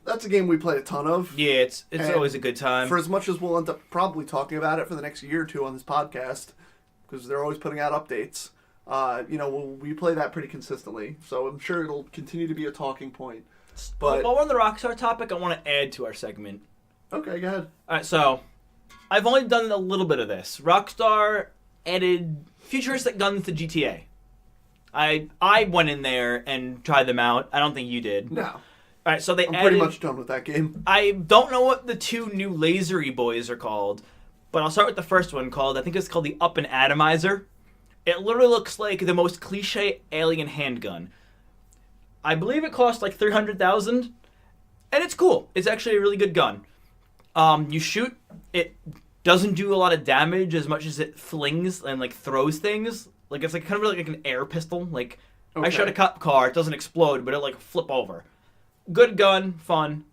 that's a game we play a ton of. Yeah, it's always a good time. For as much as we'll end up probably talking about it for the next year or two on this podcast, because they're always putting out updates, we play that pretty consistently. So I'm sure it'll continue to be a talking point. But while we're on the Rockstar topic, I want to add to our segment. Okay, go ahead. All right, so I've only done a little bit of this. Rockstar added futuristic guns to GTA. I went in there and tried them out. I don't think you did. No. All right, so I'm pretty much done with that game. I don't know what the 2 new lasery boys are called, but I'll start with the first one I think it's called the Up and Atomizer. It literally looks like the most cliche alien handgun. I believe it costs like $300,000, and it's cool. It's actually a really good gun. You shoot, it doesn't do a lot of damage as much as it flings and like throws things. Like it's like kind of like an air pistol. Like I shot a cop car, it doesn't explode, but it like flip over. Good gun, fun.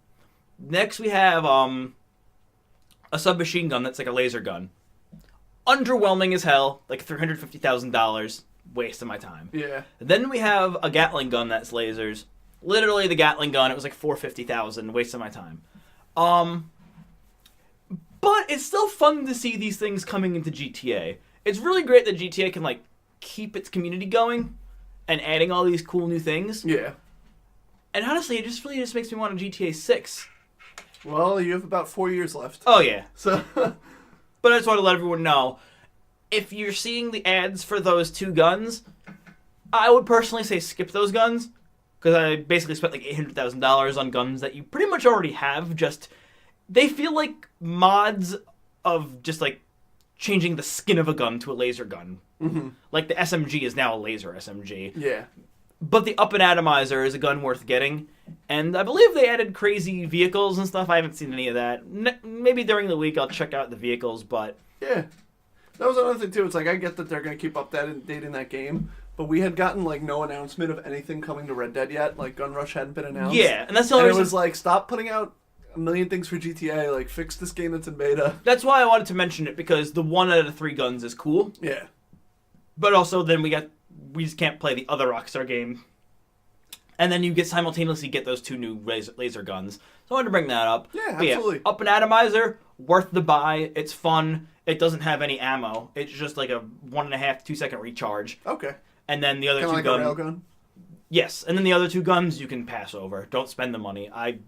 Next we have a submachine gun that's like a laser gun. Underwhelming as hell, like $350,000. Waste of my time. Yeah. Then we have a Gatling gun that's lasers. Literally the Gatling gun, it was like $450,000. Waste of my time. But it's still fun to see these things coming into GTA. It's really great that GTA can like keep its community going and adding all these cool new things. Yeah. And honestly, it just really makes me want a GTA 6. Well, you have about 4 years left. Oh, yeah. So, but I just want to let everyone know, if you're seeing the ads for those 2 guns, I would personally say skip those guns, because I basically spent like $800,000 on guns that you pretty much already have. Just, they feel like mods of just like changing the skin of a gun to a laser gun. Mm-hmm. Like the SMG is now a laser SMG. Yeah. But the Up and Atomizer is a gun worth getting. And I believe they added crazy vehicles and stuff. I haven't seen any of that. Maybe during the week I'll check out the vehicles, but... Yeah. That was another thing, too. It's like, I get that they're going to keep updating that game, but we had gotten, like, no announcement of anything coming to Red Dead yet. Like, Gun Rush hadn't been announced. Yeah, and that's the only reason... it was like, stop putting out a million things for GTA. Like, fix this game that's in beta. That's why I wanted to mention it, because the 1 out of 3 guns is cool. Yeah. But also, then we just can't play the other Rockstar game. And then you simultaneously get those 2 new laser guns. So I wanted to bring that up. Yeah, but absolutely. Up and Atomizer, worth the buy. It's fun. It doesn't have any ammo. It's just like a 1.5, 2 second recharge. Okay. And then the other Kinda 2 like guns. A railgun? Yes, and then the other 2 guns you can pass over. Don't spend the money. I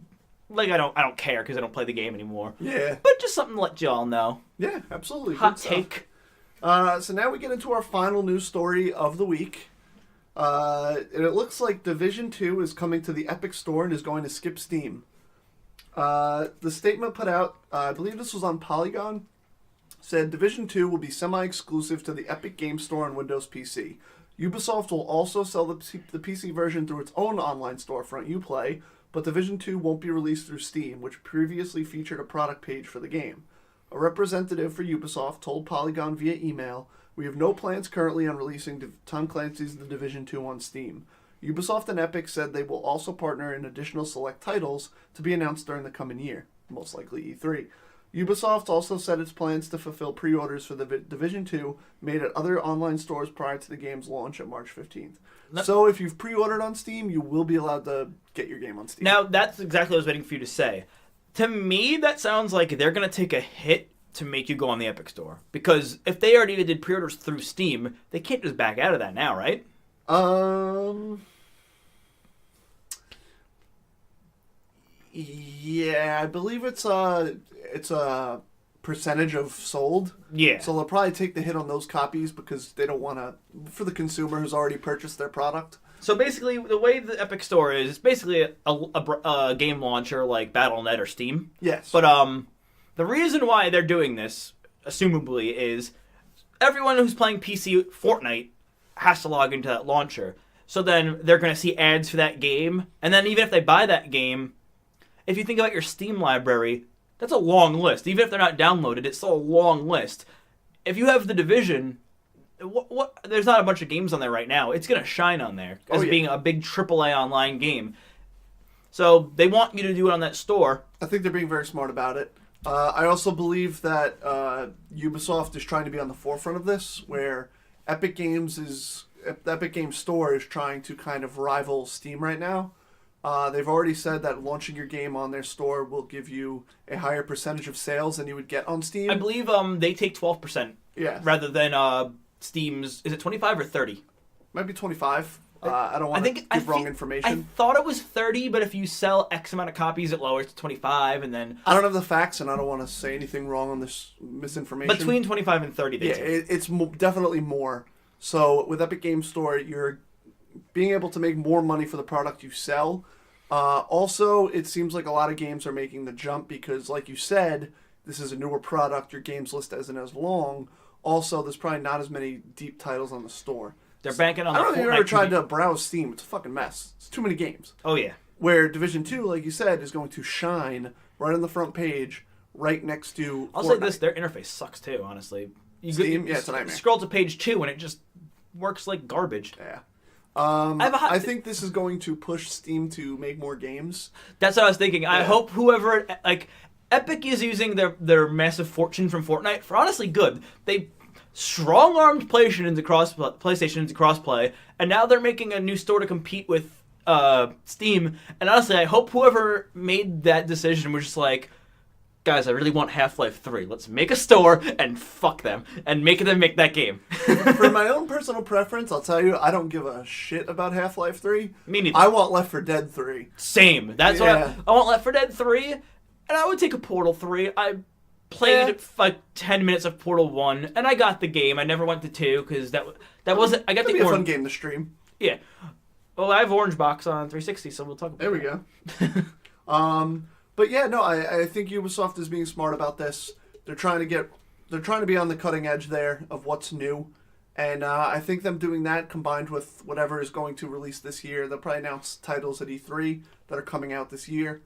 don't care because I don't play the game anymore. Yeah. But just something to let you all know. Yeah, absolutely. Hot take. So now we get into our final news story of the week. And it looks like Division 2 is coming to the Epic Store and is going to skip Steam. The statement put out, I believe this was on Polygon, said Division 2 will be semi-exclusive to the Epic Game Store on Windows PC. Ubisoft will also sell the PC version through its own online storefront, Uplay, but Division 2 won't be released through Steam, which previously featured a product page for the game. A representative for Ubisoft told Polygon via email, "We have no plans currently on releasing Tom Clancy's The Division 2 on Steam." Ubisoft and Epic said they will also partner in additional select titles to be announced during the coming year, most likely E3. Ubisoft also said its plans to fulfill pre-orders for the Division 2 made at other online stores prior to the game's launch on March 15th. So if you've pre-ordered on Steam, you will be allowed to get your game on Steam. Now, that's exactly what I was waiting for you to say. To me, that sounds like they're going to take a hit to make you go on the Epic Store. Because if they already did pre-orders through Steam, they can't just back out of that now, right? Yeah, I believe it's a percentage of sold. Yeah. So they'll probably take the hit on those copies because they don't want to, for the consumer who's already purchased their product. So basically, the way the Epic Store is, it's basically a game launcher like Battle.net or Steam. Yes. But the reason why they're doing this, assumably, is everyone who's playing PC Fortnite has to log into that launcher. So then they're going to see ads for that game. And then even if they buy that game, if you think about your Steam library, that's a long list. Even if they're not downloaded, it's still a long list. If you have The Division, there's not a bunch of games on there right now. It's going to shine on there as being a big AAA online game. So they want you to do it on that store. I think they're being very smart about it. I also believe that Ubisoft is trying to be on the forefront of this, where Epic Games Store is trying to kind of rival Steam right now. They've already said that launching your game on their store will give you a higher percentage of sales than you would get on Steam. I believe they take 12%. Yeah. Rather than Steam's, is it 25 or 30? Might be 25. I don't want to give wrong information. I thought it was 30, but if you sell X amount of copies, it lowers to 25, and then... I don't have the facts, and I don't want to say anything wrong on this misinformation. Between 25 and 30, they take. It's definitely more. So with Epic Games Store, you're being able to make more money for the product you sell. Also, it seems like a lot of games are making the jump because, like you said, this is a newer product. Your games list isn't as long. Also, there's probably not as many deep titles on the store. They're banking on I the don't think Fortnite I've ever tried to browse Steam. It's a fucking mess. It's too many games. Oh, yeah. Where Division 2, like you said, is going to shine right on the front page, right next to I'll Fortnite. say this, their interface sucks too, honestly. Steam? Yeah, it's a nightmare. Scroll to page 2 and it just works like garbage. Yeah. I think this is going to push Steam to make more games. That's what I was thinking. I hope whoever... Epic is using their massive fortune from Fortnite for honestly good. They strong-armed PlayStation into crossplay, and now they're making a new store to compete with Steam. And honestly, I hope whoever made that decision was just like, guys, I really want Half-Life 3. Let's make a store and fuck them and make them make that game. For my own personal preference, I'll tell you, I don't give a shit about Half-Life 3. Me neither. I want Left 4 Dead 3. Same. That's what I want. Left 4 Dead 3, and I would take a Portal 3. I played like 10 minutes of Portal 1, and I got the game. I never went to 2 because that wasn't. I got That'd the be a fun game to stream. Yeah. Well, I have Orange Box on 360, so we'll talk about There we go. But yeah, no, I think Ubisoft is being smart about this. They're trying to be on the cutting edge there of what's new. And I think them doing that combined with whatever is going to release this year, they'll probably announce titles at E3 that are coming out this year.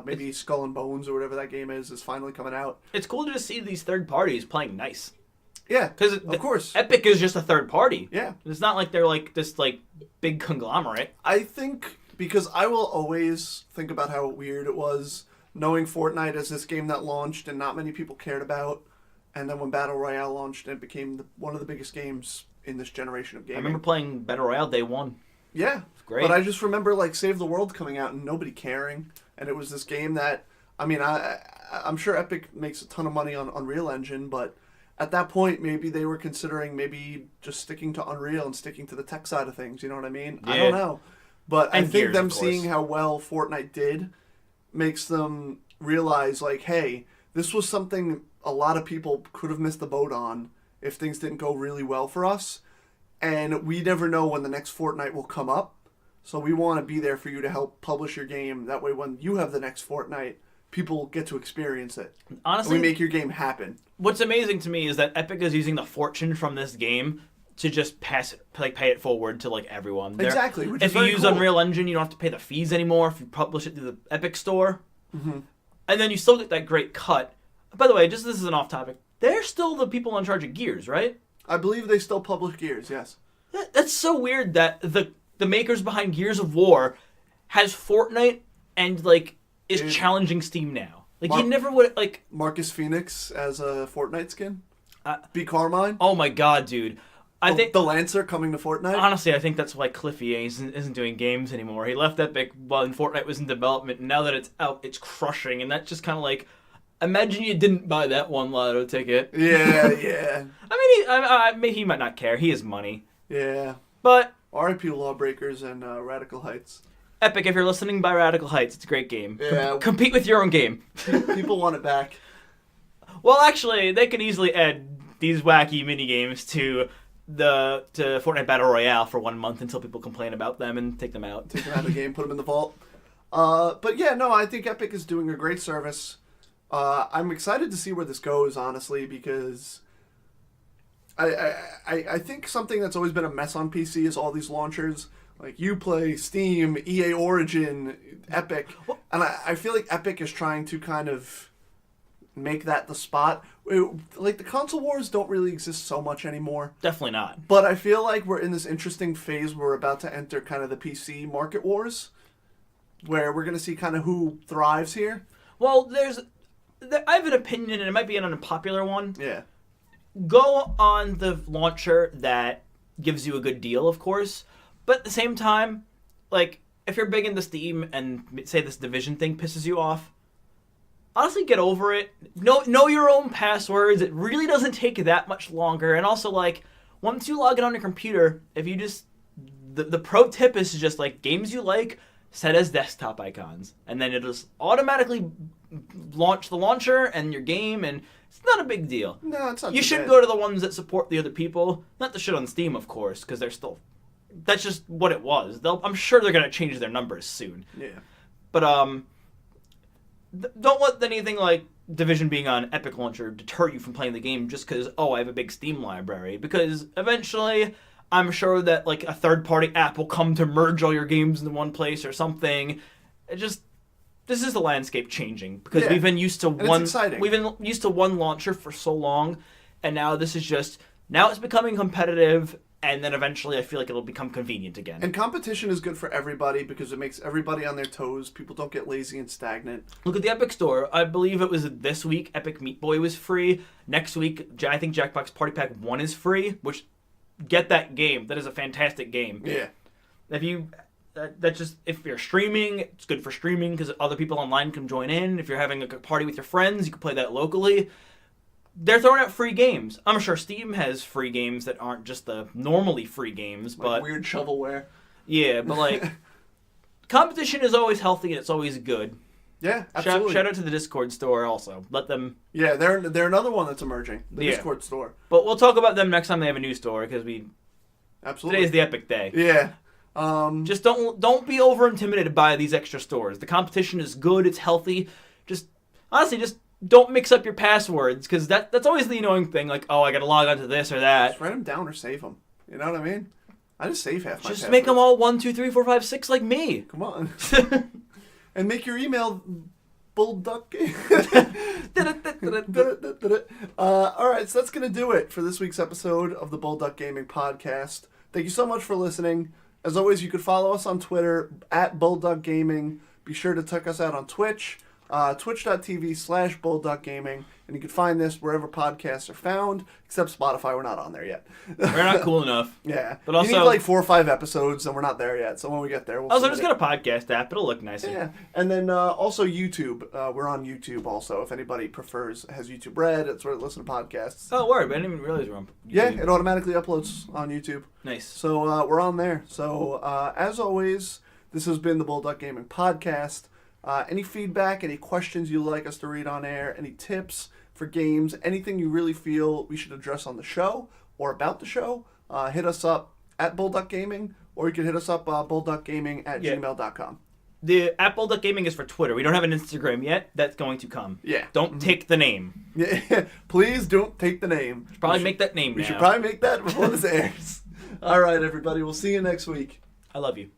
Maybe Skull and Bones or whatever that game is finally coming out. It's cool to just see these third parties playing nice. Yeah, because of course. Epic is just a third party. Yeah. It's not like they're like this like big conglomerate. I think because I will always think about how weird it was knowing Fortnite as this game that launched and not many people cared about. And then when Battle Royale launched, it became one of the biggest games in this generation of gaming. I remember playing Battle Royale day one. Yeah. It's great. But I just remember like Save the World coming out and nobody caring. And it was this game that, I mean, I'm sure Epic makes a ton of money on Unreal Engine, but at that point, maybe they were considering maybe just sticking to Unreal and sticking to the tech side of things. You know what I mean? Yeah. I don't know. But I think Gears, them seeing how well Fortnite did makes them realize, like, hey, this was something a lot of people could have missed the boat on if things didn't go really well for us. And we never know when the next Fortnite will come up. So we want to be there for you to help publish your game. That way when you have the next Fortnite, people get to experience it. Honestly, and we make your game happen. What's amazing to me is that Epic is using the fortune from this game to just pay it forward to like everyone. Exactly. Which if is you very use cool. Unreal Engine, you don't have to pay the fees anymore if you publish it through the Epic Store. Mm-hmm. And then you still get that great cut. By the way, just this is an off topic. They're still the people in charge of Gears, right? I believe they still publish Gears, yes. That's so weird that the makers behind Gears of War has Fortnite and like is challenging Steam now. Like you never would like Marcus Phoenix as a Fortnite skin. B. Carmine. Oh my god, dude! I think the Lancer coming to Fortnite. Honestly, I think that's why Cliffy isn't doing games anymore. He left Epic while Fortnite was in development, and now that it's out, it's crushing. And that's just kind of like, imagine you didn't buy that one lotto ticket. Yeah, yeah. I mean, he might not care. He has money. Yeah. But R.I.P. Lawbreakers and Radical Heights. Epic, if you're listening, buy Radical Heights. It's a great game. Yeah. Compete with your own game. People want it back. Well, actually, they could easily add these wacky mini games to Fortnite Battle Royale for 1 month until people complain about them and take them out. Take them out of the game, put them in the vault. But yeah, no, I think Epic is doing a great service. I'm excited to see where this goes, honestly, because I think something that's always been a mess on PC is all these launchers. Like Uplay, Steam, EA Origin, Epic. And I feel like Epic is trying to kind of make that the spot. Like the console wars don't really exist so much anymore. Definitely not. But I feel like we're in this interesting phase where we're about to enter kind of the PC market wars, where we're going to see kind of who thrives here. Well, I have an opinion, and it might be an unpopular one. Yeah. Go on the launcher that gives you a good deal, of course. But at the same time, like, if you're big into Steam and say this Division thing pisses you off, honestly, get over it. Know your own passwords. It really doesn't take that much longer. And also, like, once you log in on your computer, if you just... The pro tip is to just, like, games you like, set as desktop icons. And then it'll just automatically launch the launcher and your game, and it's not a big deal. No, it's not You too should bad. go to the ones that support the other people. Not the shit on Steam, of course, because they're still... That's just what it was. I'm sure they're going to change their numbers soon. Yeah. But, don't let anything like Division being on Epic Launcher deter you from playing the game just because, I have a big Steam library. Because eventually, I'm sure that like a third-party app will come to merge all your games into one place or something. This is the landscape changing because we've been used to one launcher for so long, and now this is just it's becoming competitive. And then eventually I feel like it'll become convenient again. And competition is good for everybody because it makes everybody on their toes. People don't get lazy and stagnant. Look at the Epic Store. I believe it was this week Epic Meat Boy was free. Next week, I think Jackbox Party Pack 1 is free, which, get that game. That is a fantastic game. Yeah. If you're streaming, it's good for streaming because other people online can join in. If you're having a party with your friends, you can play that locally. They're throwing out free games. I'm sure Steam has free games that aren't just the normally free games, but weird shovelware. Yeah, but like competition is always healthy and it's always good. Yeah, absolutely. Shout out to the Discord store also. Let them. Yeah, they're another one that's emerging. The Discord store. But we'll talk about them next time they have a new store because absolutely today's the Epic Day. Yeah. Just don't be over intimidated by these extra stores. The competition is good. It's healthy. Just honestly, just don't mix up your passwords, because that's always the annoying thing. Like, oh, I got to log onto this or that. Just write them down or save them. You know what I mean? I just save half my Just passwords. make them all 1, 2, 3, 4, 5, 6 like me. Come on. And make your email Bullduck. All right, so that's going to do it for this week's episode of the Bullduck Gaming Podcast. Thank you so much for listening. As always, you could follow us on Twitter at Bullduck Gaming. Be sure to check us out on Twitch, twitch.tv/Bullduck Gaming. And you can find this wherever podcasts are found, except Spotify. We're not on there yet. We're not cool enough. Yeah. But also, you need like 4 or 5 episodes, and we're not there yet. So when we get there, we'll also, just get a podcast app. It'll look nicer. Yeah. And then also YouTube. We're on YouTube also. If anybody has YouTube Red, it's where to listen to podcasts. Oh, word. I didn't even realize we're on YouTube. Yeah, it automatically uploads on YouTube. Nice. So we're on there. So as always, this has been the Bullduck Gaming Podcast. Any feedback, any questions you'd like us to read on air, any tips for games, anything you really feel we should address on the show or about the show, hit us up at Bullduck Gaming, or you can hit us up bullduckgaming@gmail.com. The at Bullduck Gaming is for Twitter. We don't have an Instagram yet. That's going to come. Yeah. Don't take the name. Yeah. Please don't take the name. Probably make that name We now. should probably make that before this airs. All right, everybody. We'll see you next week. I love you.